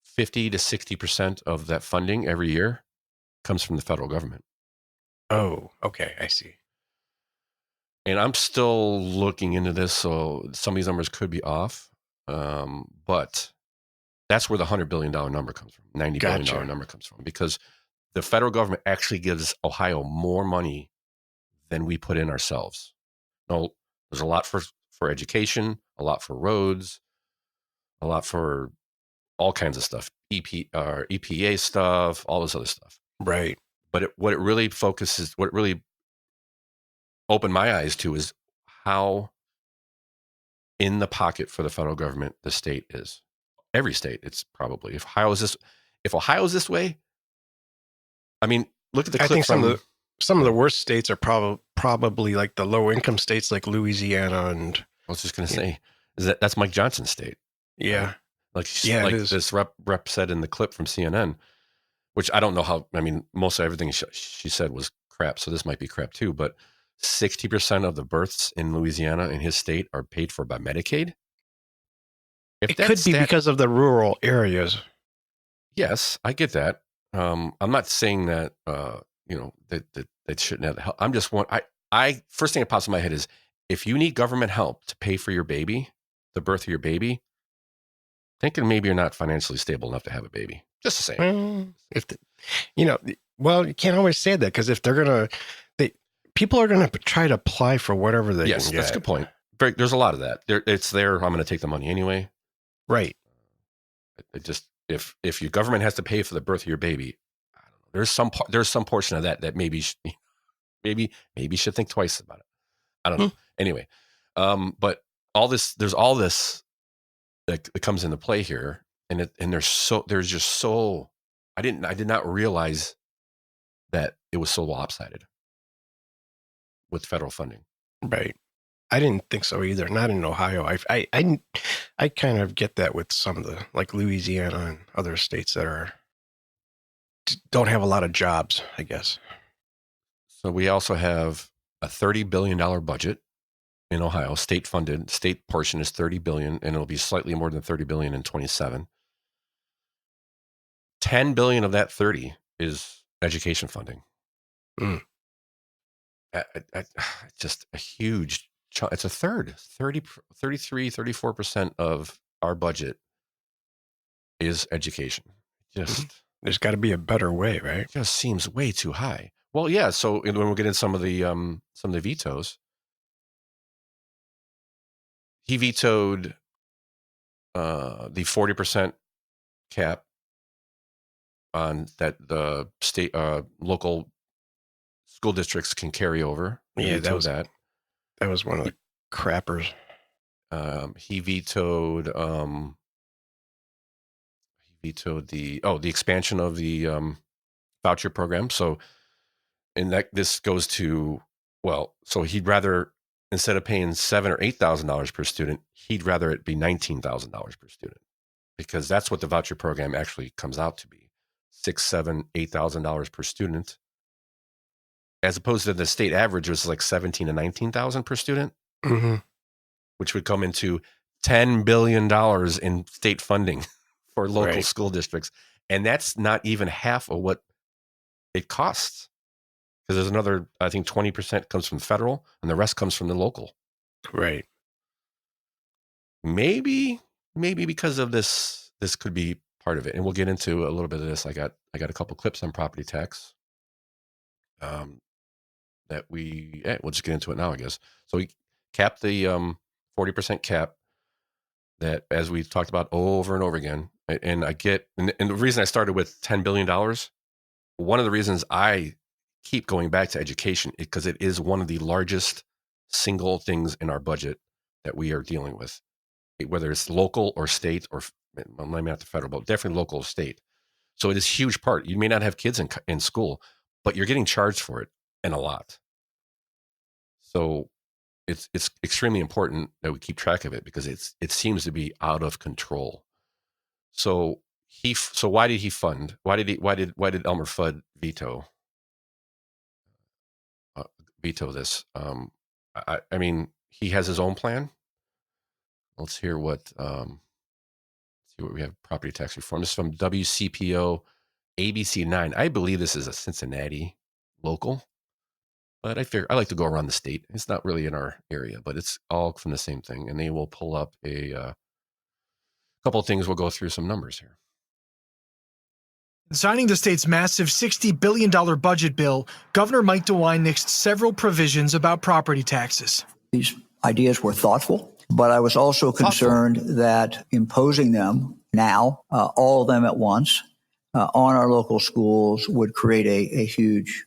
50 to 60% of that funding every year comes from the federal government. Oh, okay. I see. And I'm still looking into this, so some of these numbers could be off. But that's where the $100 billion number comes from, $90 billion number comes from, because the federal government actually gives Ohio more money than we put in ourselves. No, there's a lot for education, a lot for roads, a lot for all kinds of stuff, EPA stuff, all this other stuff. Right. But what it really opened my eyes to is how in the pocket for the federal government the state is. Every state, it's probably. If Ohio is this way, I mean, look at the clip. I think some of the worst states are probably like the low income states, like Louisiana and. I was just going to say, that's Mike Johnson's state. Yeah. Like this rep said in the clip from CNN, which I don't know how. I mean, most of everything she said was crap, so this might be crap too. But 60% of the births in Louisiana in his state are paid for by Medicaid. It could be because of the rural areas. Yes, I get that. I'm not saying that that shouldn't have help. I'm just I first thing that pops in my head is, if you need government help to pay for your baby, the birth of your baby, thinking maybe you're not financially stable enough to have a baby. Just the same. Well, you can't always say that, because if people are going to try to apply for whatever they can get. Yes, that's a good point. There's a lot of that. It's there. I'm going to take the money anyway. Right. It just if your government has to pay for the birth of your baby, I don't know. There's some portion of that maybe you should think twice about it. I don't know. Anyway, but there's all this that comes into play here, and there's just so I did not realize that it was so lopsided with federal funding. Right. I didn't think so either. Not in Ohio. I kind of get that with some of the, like Louisiana and other states that don't have a lot of jobs, I guess. So we also have a $30 billion budget in Ohio, state funded. State portion is $30 billion, and it'll be slightly more than $30 billion in 27. $10 billion of that 30 is education funding. Just a huge chunk. It's a third, 33, 34% of our budget is education. There's got to be a better way, right? Just seems way too high. Well, yeah. So when we get in some of the vetoes, he vetoed the 40% cap on that the state local school districts can carry over. Yeah, that was one of the crappers. He vetoed the expansion of the voucher program. So, and that this goes to, well, so he'd rather, instead of paying $7,000 or $8,000 per student, he'd rather it be $19,000 per student, because that's what the voucher program actually comes out to be: $6,000, $7,000, $8,000 per student, as opposed to the state average was like $17,000 to $19,000 per student, which would come into $10 billion in state funding for local school districts. And that's not even half of what it costs. Because there's another, I think 20% comes from federal and the rest comes from the local. Right. Maybe because of this could be part of it. And we'll get into a little bit of this. I got a couple clips on property tax. That we'll just get into it now, I guess. So we capped the 40% cap that, as we've talked about over and over again. And the reason I started with $10 billion, one of the reasons I keep going back to education is because it is one of the largest single things in our budget that we are dealing with, whether it's local or state, or maybe not the federal, but definitely local or state. So it is a huge part. You may not have kids in school, but you're getting charged for it, and a lot. So it's extremely important that we keep track of it, because it seems to be out of control. So why did he fund? Why did Elmer Fudd veto this? I mean, he has his own plan. Let's hear what we have. Property tax reform. This is from WCPO ABC 9. I believe this is a Cincinnati local, but I like to go around the state. It's not really in our area, but it's all from the same thing. And they will pull up a couple of things. We'll go through some numbers here. Signing the state's massive $60 billion budget bill, Governor Mike DeWine nixed several provisions about property taxes. These ideas were thoughtful, but I was also concerned that imposing them now, all of them at once, on our local schools would create a huge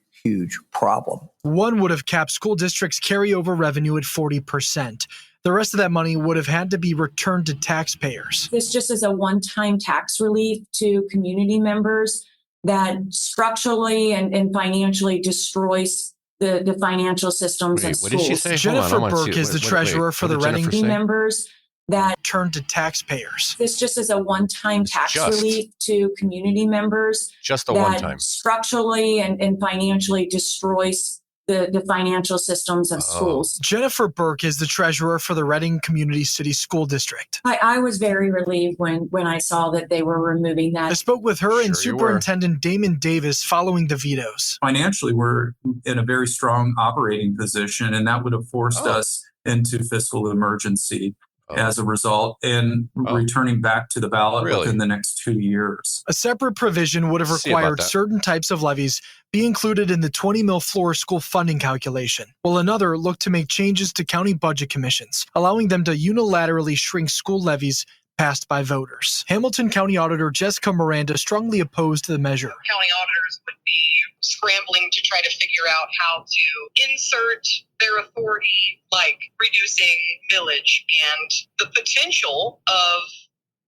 problem. One would have capped school districts' carryover revenue at 40%. The rest of that money would have had to be returned to taxpayers. This just is a one-time tax relief to community members that structurally and financially destroys the financial systems of schools. What did she say? Jennifer Burke is the treasurer for the Reading members that turned to taxpayers. This just is a one-time tax relief to community members. Just a one-time. Structurally and financially destroys the financial systems of schools. Jennifer Burke is the treasurer for the Reading Community City School District. I was very relieved when I saw that they were removing that. I spoke with her and Superintendent Damon Davis following the vetoes. Financially, we're in a very strong operating position, and that would have forced us into fiscal emergency as a result, and returning back to the ballot within the next 2 years. A separate provision would have required certain types of levies be included in the 20 mil Florida school funding calculation, while another looked to make changes to county budget commissions, allowing them to unilaterally shrink school levies passed by voters. Hamilton County Auditor Jessica Miranda strongly opposed the measure. County auditors would be scrambling to try to figure out how to insert their authority, like reducing millage, and the potential of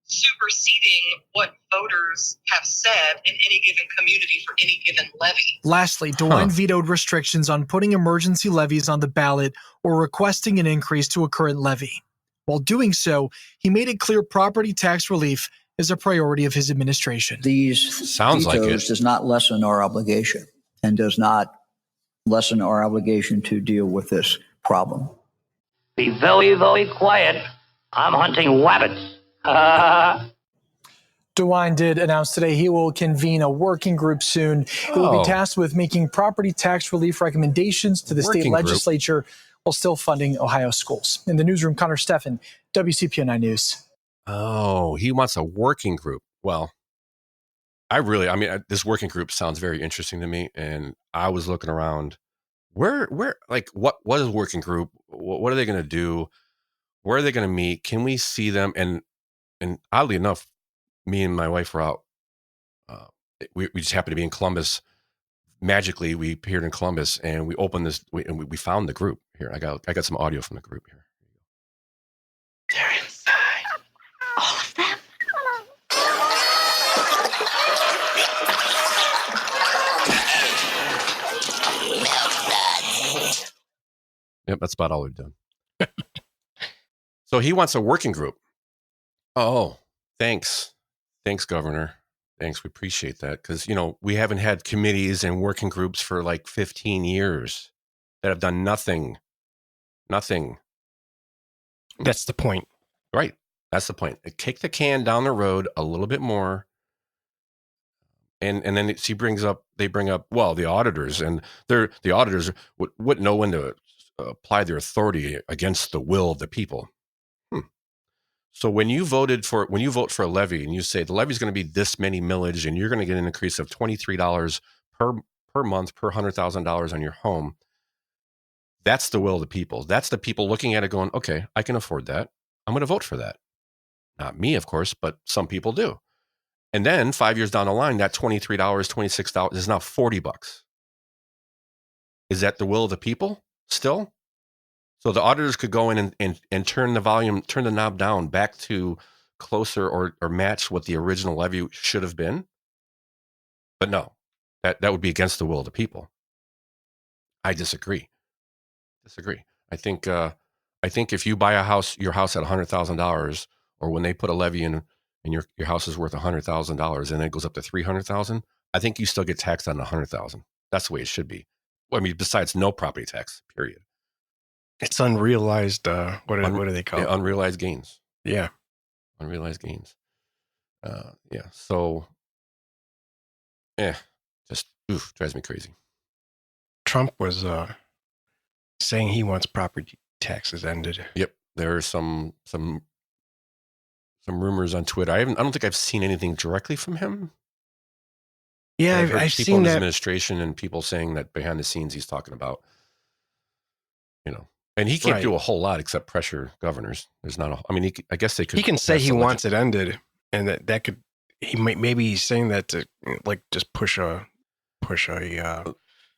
superseding what voters have said in any given community for any given levy. Lastly, DeWine vetoed restrictions on putting emergency levies on the ballot or requesting an increase to a current levy. While doing so, he made it clear property tax relief is a priority of his administration. These vetoes does not lessen our obligation and does not lessen our obligation to deal with this problem. Be very, very quiet. I'm hunting rabbits. DeWine did announce today he will convene a working group soon. He will be tasked with making property tax relief recommendations to the state legislature while still funding Ohio schools. In the newsroom, Connor Steffen, WCPO 9 News. Oh, he wants a working group. Well, this working group sounds very interesting to me, and I was looking around. Where, like, what is a working group? What are they going to do? Where are they going to meet? Can we see them? And oddly enough, me and my wife were out. We just happened to be in Columbus. Magically, we appeared in Columbus, and we opened this. We found the group here. I got some audio from the group here. They're inside. All of them. Yep, that's about all we've done. So he wants a working group. Oh, thanks. Thanks, Governor. Thanks. We appreciate that. Because, we haven't had committees and working groups for like 15 years that have done nothing. Nothing. That's the point. Right. That's the point. Kick the can down the road a little bit more. And then they bring up, well, the auditors, and the auditors wouldn't know when to apply their authority against the will of the people. So when you vote for a levy and you say the levy is going to be this many millage and you're going to get an increase of $23 per month per $100,000 on your home, that's the will of the people. That's the people looking at it going, okay, I can afford that. I'm going to vote for that. Not me, of course, but some people do. And then 5 years down the line, that $23, $26 is now $40. Is that the will of the people still? So the auditors could go in and turn the knob down back to closer or match what the original levy should have been. But no, that would be against the will of the people. I disagree. I think if you buy your house at $100,000, or when they put a levy in and your house is worth $100,000 and it goes up to $300,000, I think you still get taxed on the $100,000. That's the way it should be. Well, besides no property tax, period. It's unrealized. What do they call it? Unrealized gains. Yeah. Unrealized gains. Yeah. So, just drives me crazy. Trump was saying he wants property taxes ended. Yep. There are some rumors on Twitter. I don't think I've seen anything directly from him. Yeah, I've I've people seen in his that administration and people saying that behind the scenes he's talking about, and he can't do a whole lot except pressure governors. There's not I guess they could. He can say he wants it ended, and that could. Maybe he's saying that to just push a.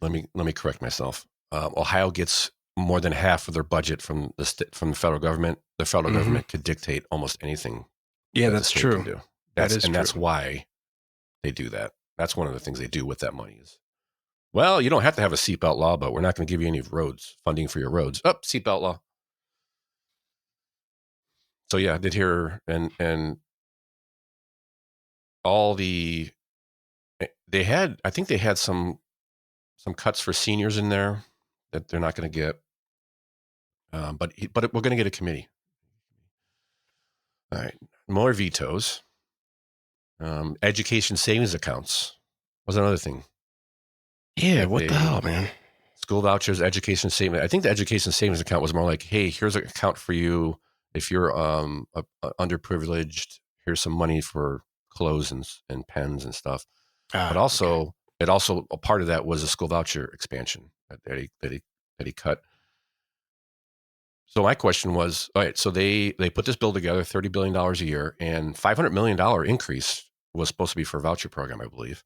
Let me correct myself. Ohio gets more than half of their budget from the federal government. The federal government could dictate almost anything. Yeah, that's true. That's why they do that. That's one of the things they do with that money is, well, you don't have to have a seatbelt law, but we're not going to give you any roads funding for your roads. Seatbelt law. So yeah, I did hear and all I think they had some cuts for seniors in there that they're not going to get. But we're going to get a committee. All right, more vetoes. Education savings accounts was another thing. Yeah, what the hell, man? School vouchers, education savings. I think the education savings account was more like, hey, here's an account for you if you're underprivileged. Here's some money for clothes and pens and stuff. But also, a part of that was a school voucher expansion that he cut. So my question was, all right, so they put this bill together, $30 billion a year, and $500 million increase was supposed to be for a voucher program, I believe.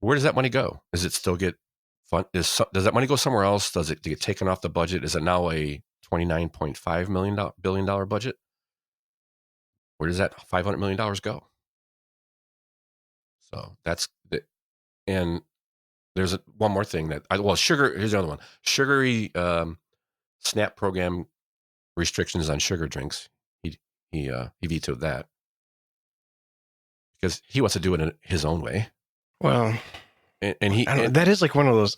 Where does that money go? Does it still get fun? Does that money go somewhere else? Does it get taken off the budget? Is it now a $29.5 billion budget? Where does that $500 million go? So that's the, and there's one more thing here's the other one. Sugary SNAP program restrictions on sugar drinks. He vetoed that because he wants to do it in his own way. Well, and that is like one of those.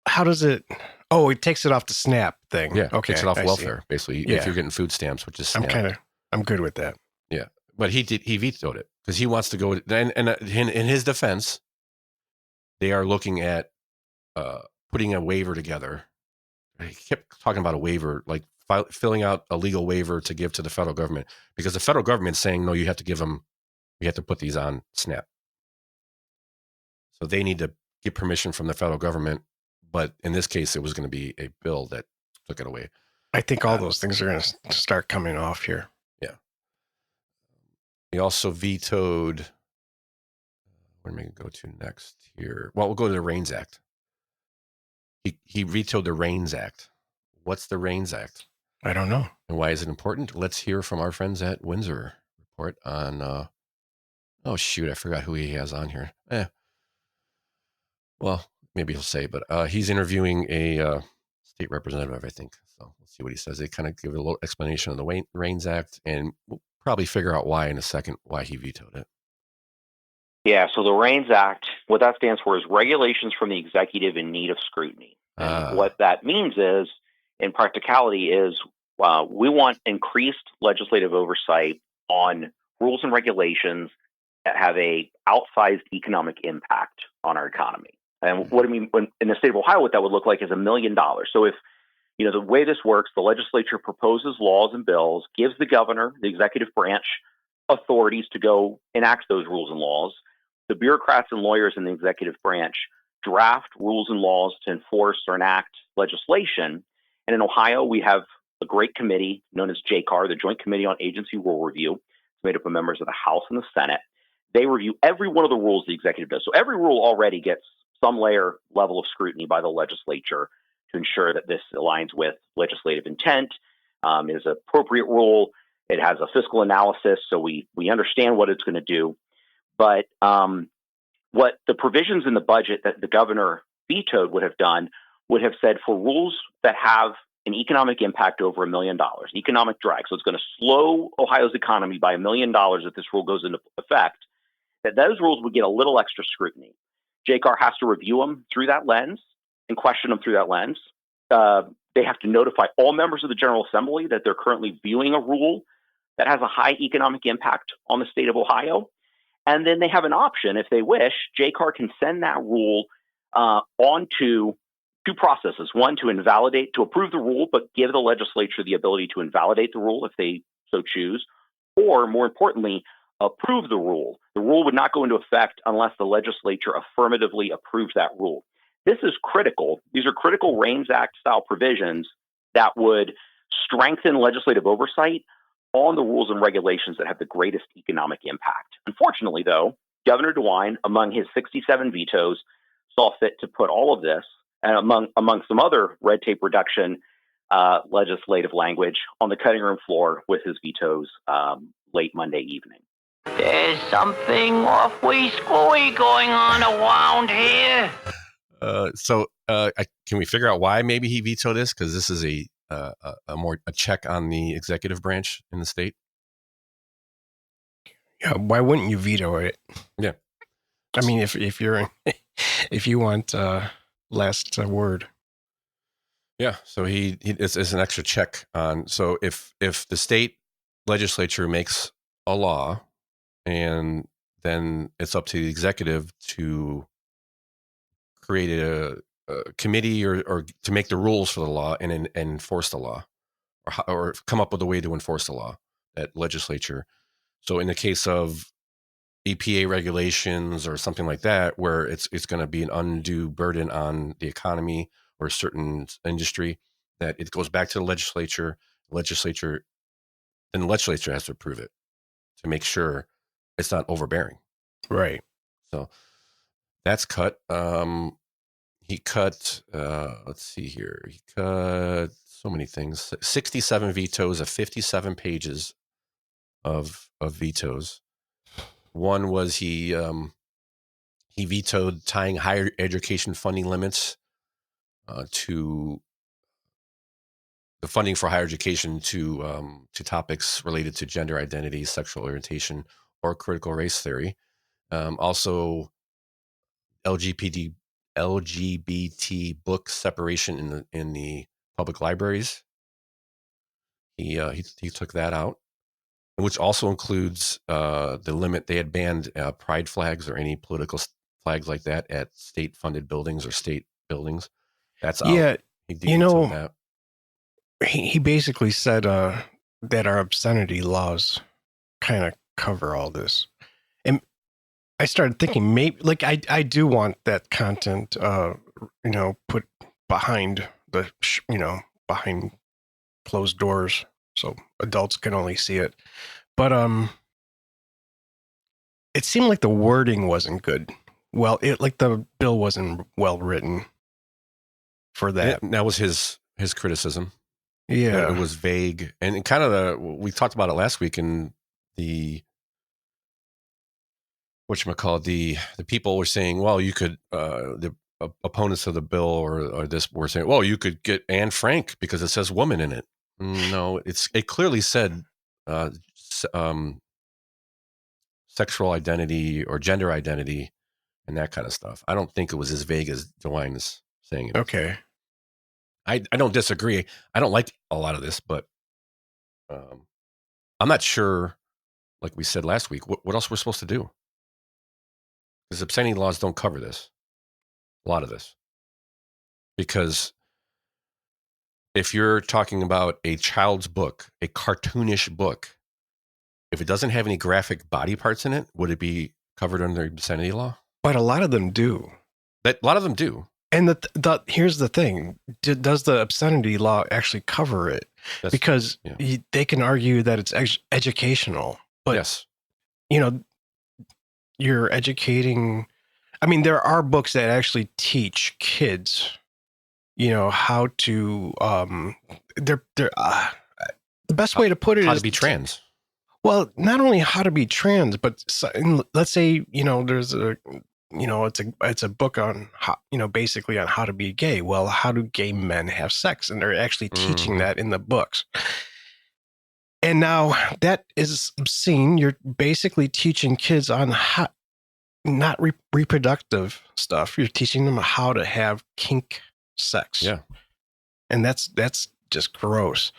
How does it? Oh, it takes it off the SNAP thing. Yeah, okay, takes it off welfare basically. Yeah. If you're getting food stamps, which is SNAP. I'm good with that. Yeah, but he vetoed it because he wants to go. And in his defense, they are looking at putting a waiver together. He kept talking about a waiver, like filling out a legal waiver to give to the federal government, because the federal government's saying, no, you have to give them We have to put these on SNAP. So they need to get permission from the federal government. But in this case, it was going to be a bill that took it away. I think all those things are going to start coming off here. Yeah. He also vetoed. Where am I going to go to next here? Well, we'll go to the REINS Act. He vetoed the REINS Act. What's the REINS Act? I don't know. And why is it important? Let's hear from our friends at Windsor Report on, oh, shoot, I forgot who he has on here. Well, maybe he'll say, but he's interviewing a state representative, I think. So let's see what he says. They kind of give a little explanation of the REINS Act, and we'll probably figure out why in a second, why he vetoed it. Yeah, so the REINS Act, what that stands for is Regulations from the Executive in Need of Scrutiny. And what that means is, in practicality, is we want increased legislative oversight on rules and regulations that have a outsized economic impact on our economy. And what I mean, in the state of Ohio, what that would look like is $1 million. So if, the way this works, the legislature proposes laws and bills, gives the governor, the executive branch, authorities to go enact those rules and laws. The bureaucrats and lawyers in the executive branch draft rules and laws to enforce or enact legislation. And in Ohio, we have a great committee known as JCAR, the Joint Committee on Agency Rule Review. It's made up of members of the House and the Senate. They review every one of the rules the executive does. So every rule already gets some level of scrutiny by the legislature to ensure that this aligns with legislative intent, is an appropriate rule. It has a fiscal analysis, so we understand what it's going to do. But what the provisions in the budget that the governor vetoed would have done would have said for rules that have an economic impact over $1 million, economic drag. So it's going to slow Ohio's economy by $1 million if this rule goes into effect, that those rules would get a little extra scrutiny. JCAR has to review them through that lens and question them through that lens. They have to notify all members of the General Assembly that they're currently viewing a rule that has a high economic impact on the state of Ohio. And then they have an option, if they wish, JCAR can send that rule on to two processes. One, to approve the rule, but give the legislature the ability to invalidate the rule if they so choose, or more importantly, approve the rule. The rule would not go into effect unless the legislature affirmatively approves that rule. This is critical. These are critical REINS Act style provisions that would strengthen legislative oversight on the rules and regulations that have the greatest economic impact. Unfortunately, though, Governor DeWine, among his 67 vetoes, saw fit to put all of this, and among some other red tape reduction legislative language, on the cutting room floor with his vetoes late Monday evening. There's something awfully screwy going on around here. Can we figure out why maybe he vetoed this? Because this is a check on the executive branch in the state. Yeah, why wouldn't you veto it? Yeah, I mean, if you want last word. Yeah, so it's an extra check on. So if the state legislature makes a law, and then it's up to the executive to create a committee or to make the rules for the law and enforce the law, or come up with a way to enforce the law, that legislature. So in the case of EPA regulations or something like that, where it's going to be an undue burden on the economy or a certain industry, that it goes back to the legislature. Then the legislature has to approve it to make sure it's not overbearing. Right. So that's cut. He cut, let's see here. He cut so many things. 67 vetoes of 57 pages of vetoes. One was he vetoed tying higher education funding limits to the funding for higher education to topics related to gender identity, sexual orientation, or critical race theory. Also, LGBT book separation in the public libraries. He took that out, which also includes the limit. They had banned pride flags or any political flags like that at state-funded buildings or state buildings. That's out. Yeah, that. He basically said that our obscenity laws kind of cover all this. I started thinking maybe like I do want that content, put behind behind closed doors so adults can only see it. But it seemed like the wording wasn't good. Well, the bill wasn't well written for that. That was his criticism. Yeah, it was vague, and kind of we talked about it last week in the whatchamacallit, the people were saying, well, you could the opponents of the bill or this were saying, well, you could get Anne Frank because it says woman in it. No, it clearly said sexual identity or gender identity and that kind of stuff. I don't think it was as vague as DeWine is saying it. Okay. I don't disagree. I don't like a lot of this, but I'm not sure, like we said last week, what else we're supposed to do. Because obscenity laws don't cover this, a lot of this. Because if you're talking about a child's book, a cartoonish book, if it doesn't have any graphic body parts in it, would it be covered under obscenity law? But a lot of them do. A lot of them do. And here's the thing. Does the obscenity law actually cover it? Because they can argue that it's educational. But, yes. You're educating. I mean, there are books that actually teach kids, how to, the best way to put it how is to be trans. Well, not only how to be trans, but let's say, there's it's a book on how, basically on how to be gay. Well, how do gay men have sex? And they're actually teaching that in the books. And now that is obscene. You're basically teaching kids on how, not reproductive stuff. You're teaching them how to have kink sex. Yeah. And that's just gross.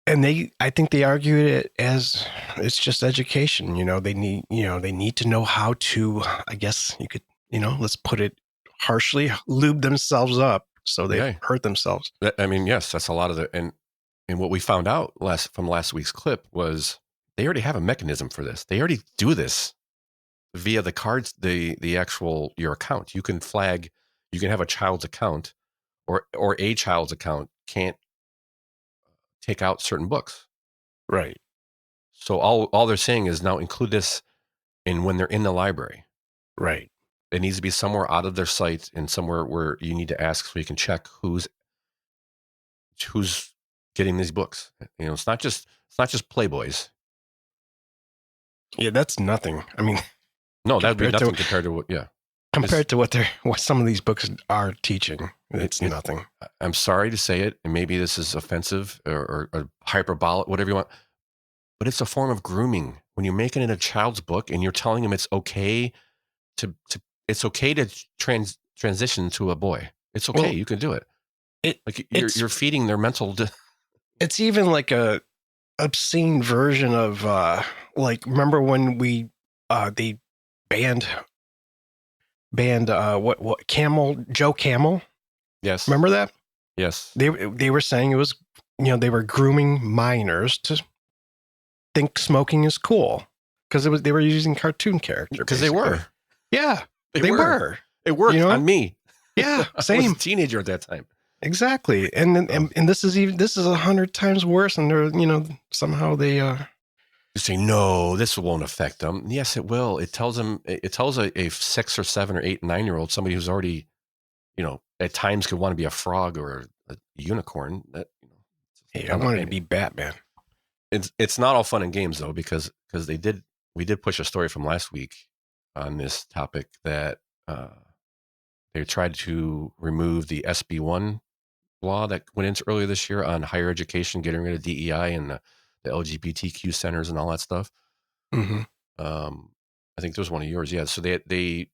And I think they argued it as it's just education. They need to know how to, I guess you could, let's put it harshly, lube themselves up so they hurt themselves. Yes, that's a lot of and what we found out from last week's clip was they already have a mechanism for this. They already do this via the cards, the actual, your account. You can have a child's account or a child's account can't take out certain books. Right. So all they're saying is now include this in when they're in the library. Right. It needs to be somewhere out of their sight and somewhere where you need to ask so you can check who's getting these books. It's not just Playboys. Yeah, that's nothing. I mean, no, that'd be nothing compared to what. Yeah. Compared to what some of these books are teaching, it's nothing. I'm sorry to say it, and maybe this is offensive or hyperbolic, whatever you want, but it's a form of grooming. When you're making it a child's book and you're telling them it's okay to transition to a boy. It's okay. You can do it. You're feeding their mental. It's even like a obscene version of remember when they banned Joe Camel? Yes. Remember that? Yes. They were saying it was, they were grooming minors to think smoking is cool because they were using cartoon characters. Because they were. Yeah. They were. It worked on me. Yeah. Same. I was a teenager at that time. Exactly. And this is 100 times worse. And they're, somehow they You say, no, this won't affect them. Yes, it will. It tells them. It tells a 6 or 7 or 8, 9-year-old, somebody who's already, at times could want to be a frog or a unicorn. That, hey, I wanted to be Batman. It's not all fun and games though, because we did push a story from last week on this topic that they tried to remove the SB1 law that went into earlier this year on higher education, getting rid of DEI and the LGBTQ centers and all that stuff. Mm-hmm. I think there was one of yours. Yeah. So they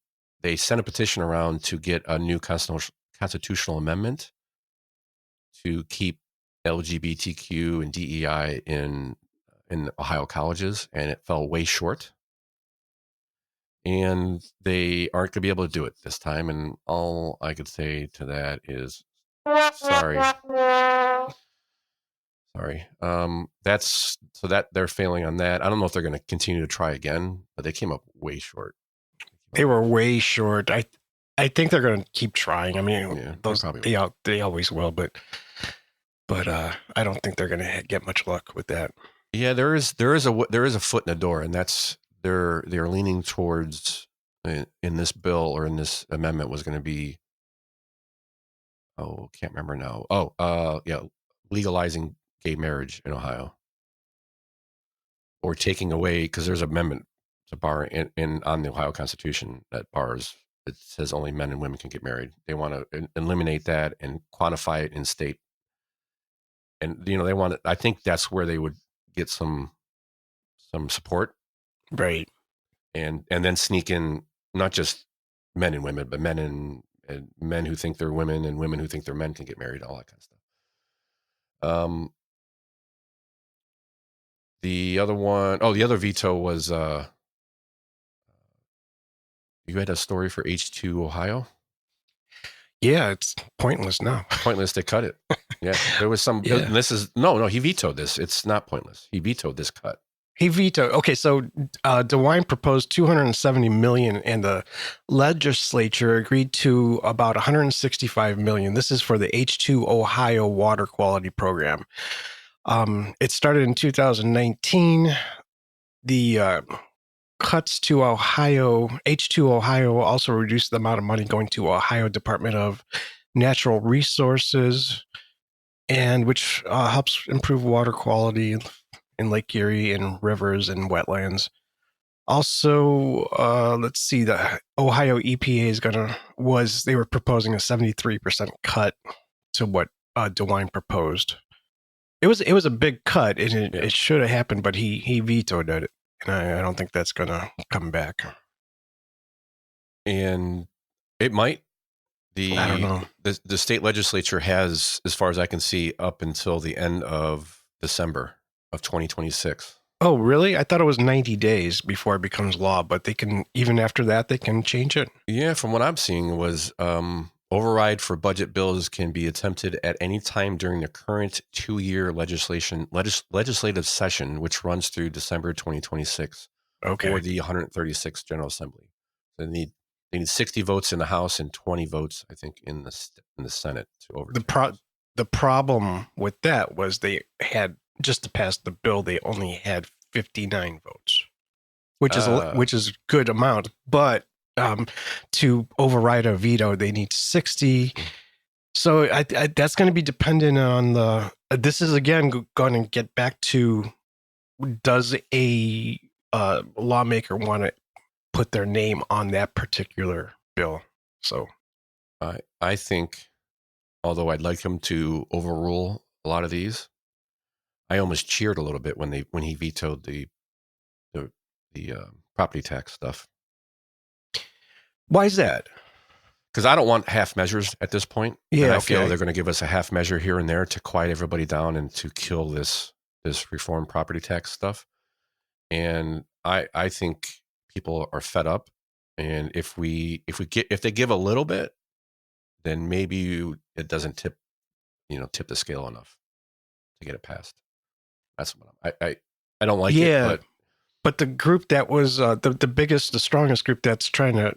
sent a petition around to get a new constitutional amendment to keep LGBTQ and DEI in Ohio colleges, and it fell way short. And they aren't going to be able to do it this time. And all I could say to that is, sorry. Sorry. That's so that they're failing on that. I don't know if they're going to continue to try again, but they came up way short. They were way short. I think they're going to keep trying. I mean, Yeah, those they always will, but I don't think they're going to get much luck with that. Yeah, there is a foot in the door, and that's they're leaning towards in this bill or in this amendment was going to be. Oh, can't remember now. Yeah, legalizing gay marriage in Ohio, or taking away because there's an amendment to bar in on the Ohio Constitution that bars. It says only men and women can get married. They want to eliminate that and quantify it in state. And they want I think that's where they would get some support, right? And then sneak in not just men and women, but men and men who think they're women and women who think they're men can get married, all that kind of stuff. The other veto was you had a story for H2 Ohio. Yeah, it's pointless now. Pointless to cut it. Yeah, there was some. Yeah. This is no. He vetoed this. It's not pointless. He vetoed this cut. He vetoed. Okay, so DeWine proposed $270 million, and the legislature agreed to about $165 million. This is for the H2 Ohio Water Quality Program. It started in 2019. The cuts to Ohio, H2 Ohio also reduced the amount of money going to Ohio Department of Natural Resources, and which helps improve water quality in Lake Erie and rivers and wetlands. Also, let's see, the Ohio EPA they were proposing a 73% cut to what DeWine proposed. It was a big cut, and it should have happened, but he vetoed it. And I don't think that's going to come back. And it might. I don't know. The state legislature has, as far as I can see, up until the end of December of 2026. Oh, really? I thought it was 90 days before it becomes law, but they can, even after that, they can change it. Yeah, from what I'm seeing was override for budget bills can be attempted at any time during the current 2-year legislative session, which runs through December 2026. Okay. For the 136th General Assembly. So they need 60 votes in the House and 20 votes, I think, in the Senate to overturn. The problem with that was they had, just to pass the bill, they only had 59 votes, which is a good amount. But to override a veto, they need 60. So that's going to be dependent on this is again going to get back to, does a lawmaker want to put their name on that particular bill? So I think, although I'd like him to overrule a lot of these, I almost cheered a little bit when he vetoed the property tax stuff. Why is that? Because I don't want half measures at this point. Yeah, and I feel they're going to give us a half measure here and there to quiet everybody down and to kill this reform property tax stuff. And I think people are fed up. And if they give a little bit, then maybe it doesn't tip the scale enough to get it passed. That's what I don't like it. But the group that was the strongest group that's trying to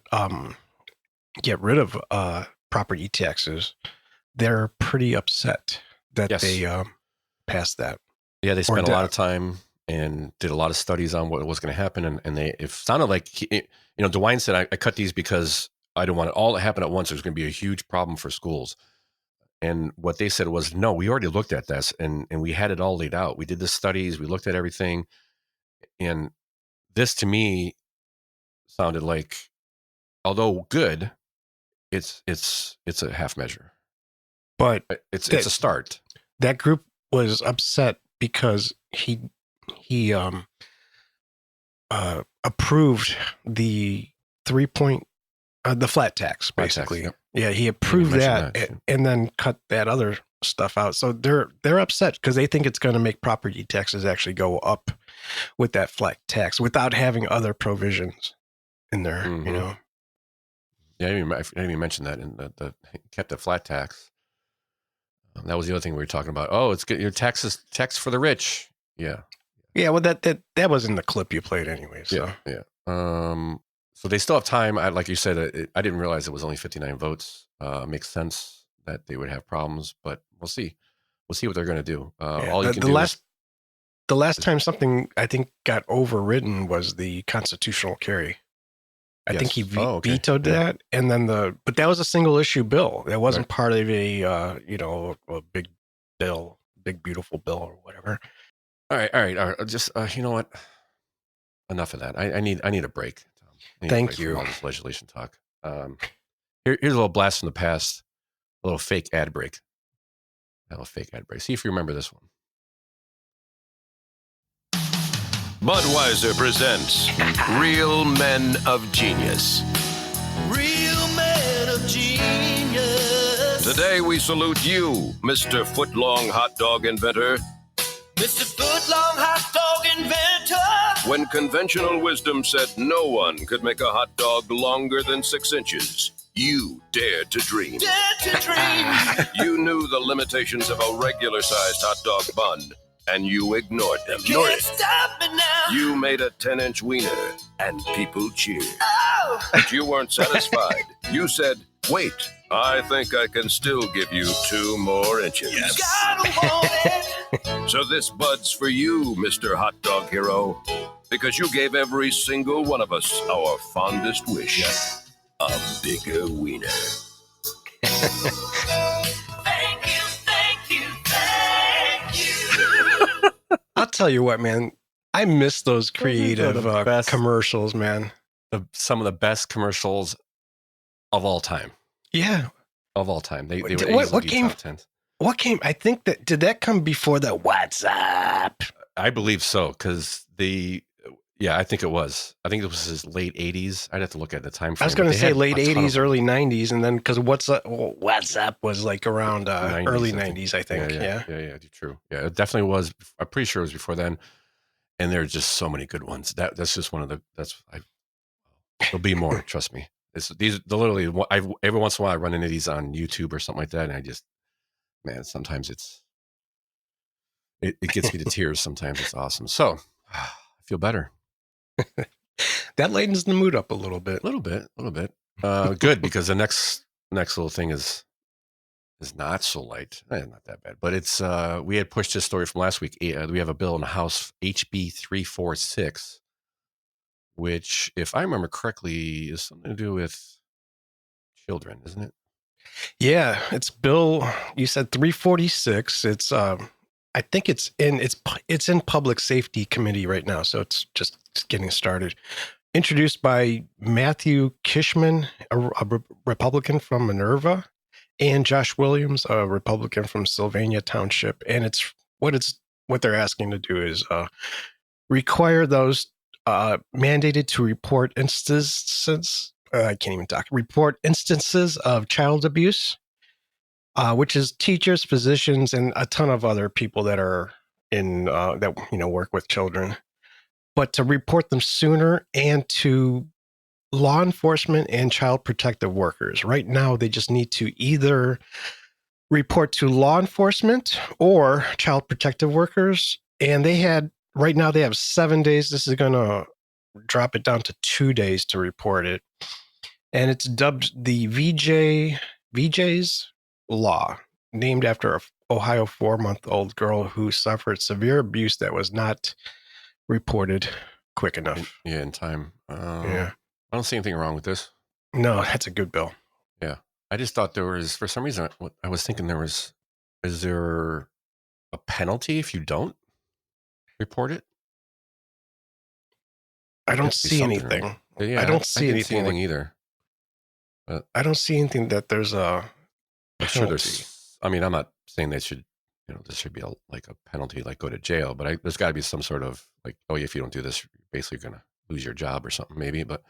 get rid of property taxes, they're pretty upset that they passed that. Yeah, they spent a lot of time and did a lot of studies on what was going to happen, and it sounded like DeWine said, I cut these because I don't want it all to happen at once. There's going to be a huge problem for schools. And what they said was, no, we already looked at this and we had it all laid out. We did the studies, we looked at everything. And this to me sounded like, although good, it's a half measure. But it's a start. That group was upset because he approved the the flat tax, basically. Flat tax, Yeah, he approved that and then cut that other stuff out. So they're upset because they think it's going to make property taxes actually go up with that flat tax without having other provisions in there. Mm-hmm. Yeah, I didn't even mention that in the kept the flat tax. That was the other thing we were talking about. Oh, it's good. Your tax for the rich. Yeah. Yeah. Well, that was in the clip you played anyway. So. Yeah. So they still have time. Like you said, I didn't realize it was only 59 votes. Makes sense that they would have problems, but we'll see. We'll see what they're going to do. All you can do is. The last time something I think got overridden was the constitutional carry. I think he vetoed that, and then but that was a single issue bill. That wasn't part of a big bill, big beautiful bill or whatever. All right. Just you know what? Enough of that. I need a break. Thank you. From all this legislation talk. Here's a little blast from the past. A little fake ad break. See if you remember this one. Budweiser presents Real Men of Genius. Real Men of Genius. Today we salute you, Mr. Footlong Hot Dog Inventor. Mr. Footlong Hot Dog Inventor. When conventional wisdom said no one could make a hot dog longer than 6 inches, you dared to dream. Dared to dream. You knew the limitations of a regular-sized hot dog bun, and you ignored them. Can't stop me now. You made a 10-inch wiener, and people cheered. Oh. But you weren't satisfied. You said, wait, I think I can still give you 2 more inches. Yes. Gotta want it. So this bud's for you, Mr. Hot Dog Hero, because you gave every single one of us our fondest wish. Yes. A bigger wiener. Thank you. I'll tell you what, man. I miss those creative commercials, man. Some of the best commercials of all time. Yeah. Of all time. They would what came? Top 10s. What came? I think did that come before the WhatsApp? I believe so, because I think it was. I think it was his late 80s. I'd have to look at the time frame. I was going to say late 80s, early 90s, and then because WhatsApp was like around 90s, early 90s, I think. Yeah, true. Yeah, it definitely was. I'm pretty sure it was before then. And there are just so many good ones. That's just one of the. There'll be more. Trust me. These literally. Every once in a while I run into these on YouTube or something like that, and sometimes it gets me to tears. Sometimes it's awesome. So I feel better. That lightens the mood up a little bit. A little bit. Good, because the next little thing is not so light. Not that bad, but it's we had pushed this story from last week. We have a bill in the House, HB 346, which, if I remember correctly, is something to do with children, isn't it? Yeah, it's bill. You said 346. It's I think it's in Public Safety Committee right now, so it's just getting started. Introduced by Matthew Kishman, a Republican from Minerva, and Josh Williams, a Republican from Sylvania Township. And what they're asking to do is require those mandated to report instances. I can't even talk. Report instances of child abuse. Which is teachers, physicians, and a ton of other people that are in work with children, but to report them sooner and to law enforcement and child protective workers. Right now, they just need to either report to law enforcement or child protective workers, and right now they have 7 days. This is going to drop it down to 2 days to report it, and it's dubbed the VJ's Law, named after an Ohio 4-month-old girl who suffered severe abuse that was not reported quick enough. In time. I don't see anything wrong with this. No, that's a good bill. Yeah. I just thought there was, for some reason, I was thinking is there a penalty if you don't report it? I don't see anything. Right? Yeah, I don't see anything either. But I don't see anything that there's a I'm sure there's. I mean, I'm not saying there should be a penalty, like go to jail. But there's got to be some sort of if you don't do this, you're basically going to lose your job or something, maybe. But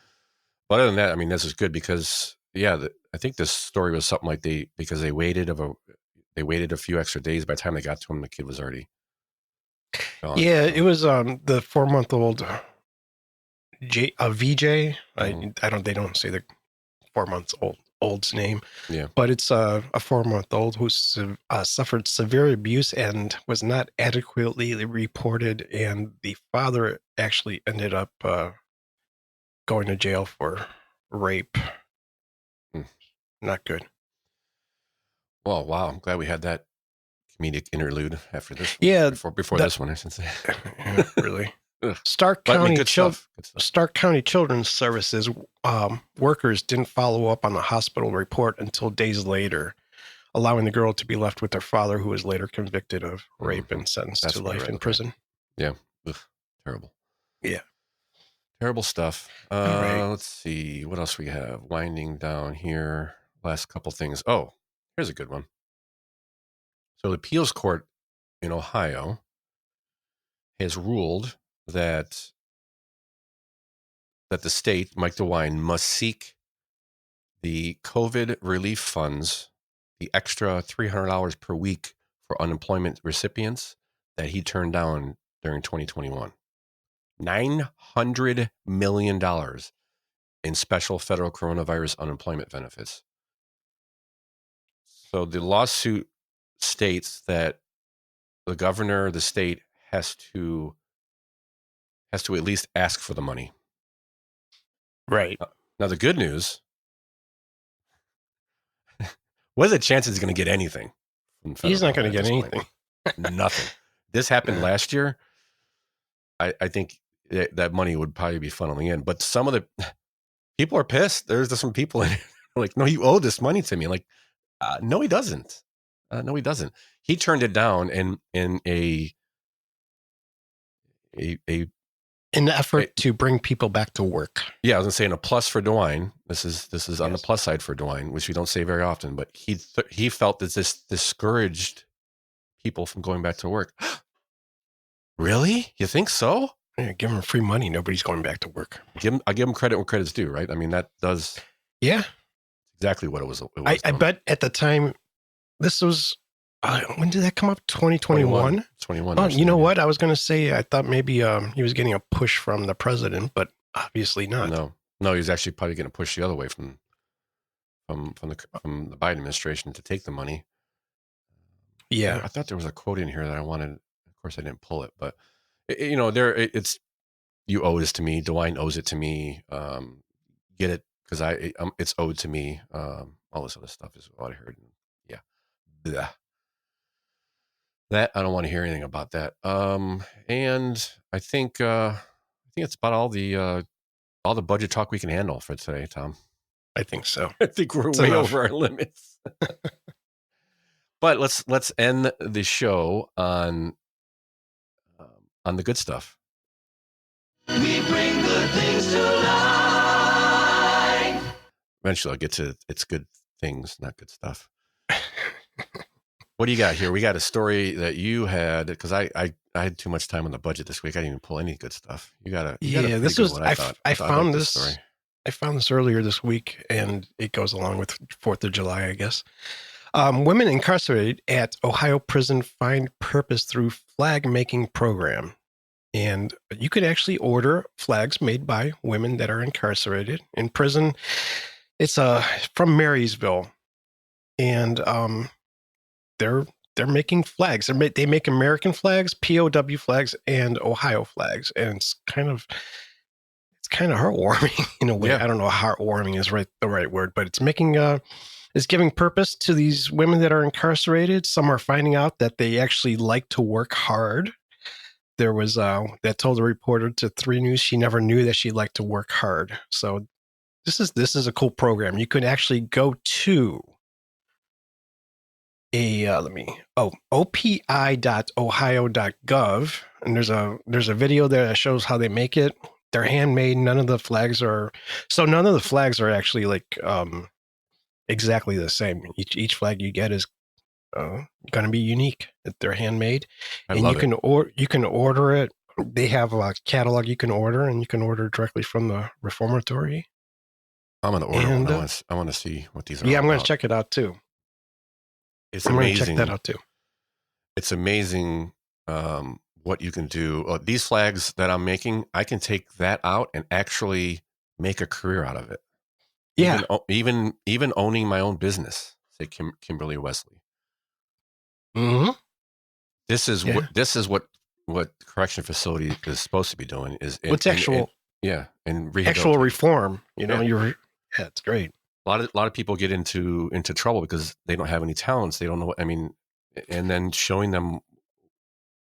other than that, I mean, this is good because I think this story was something like they waited a few extra days. By the time they got to him, the kid was already gone. Yeah, it was the 4-month-old VJ. They don't say the 4 months old's name. Yeah. But it's a 4-month-old who suffered severe abuse and was not adequately reported. And the father actually ended up going to jail for rape. Not good. Well, wow. I'm glad we had that comedic interlude after this one. Yeah. Before this one, I should say. Really. Stark County Children's Services workers didn't follow up on the hospital report until days later, allowing the girl to be left with her father, who was later convicted of rape and sentenced to life in prison. Yeah. Ugh, terrible. Yeah. Terrible stuff. Right. Let's see. What else we have? Winding down here. Last couple things. Oh, here's a good one. So the appeals court in Ohio has ruled that the state, Mike DeWine, must seek the COVID relief funds, the extra $300 per week for unemployment recipients that he turned down during 2021. $900 million in special federal coronavirus unemployment benefits. So the lawsuit states that the governor of the state has to at least ask for the money. Right. Now, the good news, what are the chances he's going to get anything? He's not going to get anything. Nothing. This happened last year. I think that money would probably be funneling in. But some of the people are pissed. There's some people in here like, no, you owe this money to me. Like, no, he doesn't. No, he doesn't. He turned it down in an effort to bring people back to work. Yeah, I was gonna say, in a plus for DeWine. This is on the plus side for DeWine, which we don't say very often. But he felt that this discouraged people from going back to work. Really? You think so? Yeah, give them free money. Nobody's going back to work. I give him credit where credit's due, right? I mean, that does. Yeah. Exactly what it was. I bet at the time, this was. When did that come up? 2021? 21. Oh, you know what? I was going to say, I thought maybe he was getting a push from the president, but obviously not. No, he's actually probably getting a push the other way from the Biden administration to take the money. Yeah. I thought there was a quote in here that I wanted. Of course, I didn't pull it, but it's you owe this to me. DeWine owes it to me. Get it because it's owed to me. All this other stuff is what I heard. Yeah. Blah. That I don't want to hear anything about that. And I think it's about all the budget talk we can handle for today, Tom. I think so. I think we're way over our limits. But let's end the show on the good stuff. We bring good things to life. Eventually, I'll get to it's good things, not good stuff. What do you got here? We got a story that you had because I had too much time on the budget this week. I didn't even pull any good stuff. You got this was one, I found this story. I found this earlier this week, and it goes along with 4th of July, I guess. Women incarcerated at Ohio prison find purpose through flag making program. And you could actually order flags made by women that are incarcerated in prison. It's from Marysville, and they're making flags. They make American flags, POW flags, and Ohio flags, and it's kind of heartwarming in a way. Yeah. I don't know if heartwarming is the right word, but it's making it's giving purpose to these women that are incarcerated. Some are finding out that they actually like to work hard. There was that told a reporter to 3 News she never knew that she liked to work hard. So this is a cool program. You could actually go to opi.ohio.gov, and there's a video there that shows how they make it. They're handmade. None of the flags are actually like exactly the same. Each flag you get is going to be unique. They're handmade, and you can order it. They have a catalog you can order, and you can order directly from the reformatory. I'm going to order one. I want to see what these are. Yeah, I'm going to check it out too. It's amazing. I'm going to check that out too. It's amazing what you can do. These flags that I'm making, I can take that out and actually make a career out of it. Yeah. Even owning my own business, say Kimberly Wesley. Mm-hmm. This is what correction facility is supposed to be doing is what's actual and actual reform. It's great. A lot of people get into trouble because they don't have any talents. They don't know. And then showing them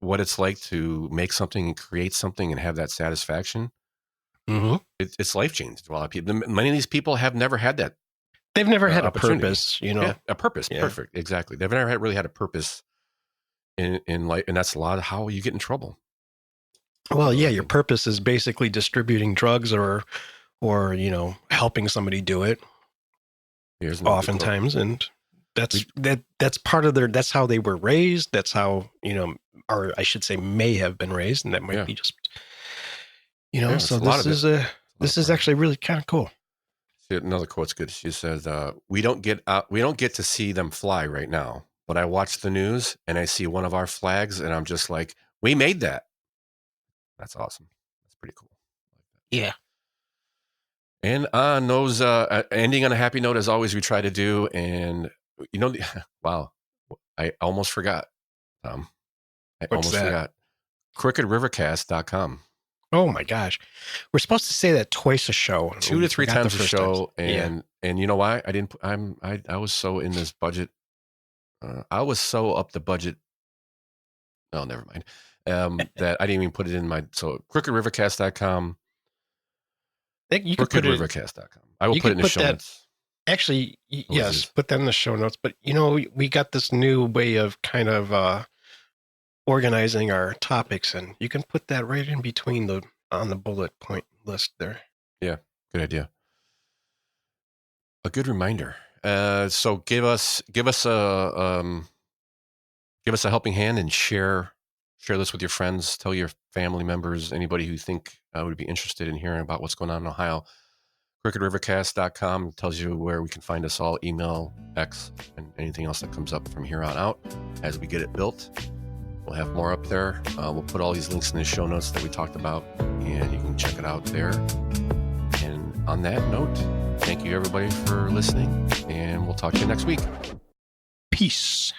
what it's like to make something and create something and have that satisfaction. Mm-hmm. It's life changing to a lot of people. Many of these people have never had that. They've never had a purpose, a purpose. Yeah. Perfect. Exactly. They've never really had a purpose in life. And that's a lot of how you get in trouble. Well, yeah, your purpose is basically distributing drugs or helping somebody do it. Oftentimes, and that's part of that's how they were raised. That's how, or I should say may have been raised, and that might be just, so this is actually really kind of cool. See, another quote's good. She says, we don't get to see them fly right now, but I watch the news and I see one of our flags and I'm just like, we made that. That's awesome. That's pretty cool. Yeah. And on those, ending on a happy note, as always, we try to do. And, wow, I almost forgot. Forgot. CrookedRivercast.com. Oh, my gosh. We're supposed to say that twice a show. 2 to 3 times a show. And you know why? I was so in this budget. I was so up the budget. Oh, never mind. That I didn't even put it in my, so CrookedRivercast.com. You could put CrookedRivercast.com. I will put it in the show notes. Actually, yes, put that in the show notes. But, we got this new way of kind of organizing our topics, and you can put that right in between on the bullet point list there. Yeah, good idea. A good reminder. So give us a helping hand and share this with your friends. Tell your family members, anybody who think would be interested in hearing about what's going on in Ohio. CrookedRivercast.com tells you where we can find us all, email, X, and anything else that comes up from here on out. As we get it built, we'll have more up there. We'll put all these links in the show notes that we talked about, and you can check it out there. And on that note, thank you everybody for listening, and we'll talk to you next week. Peace.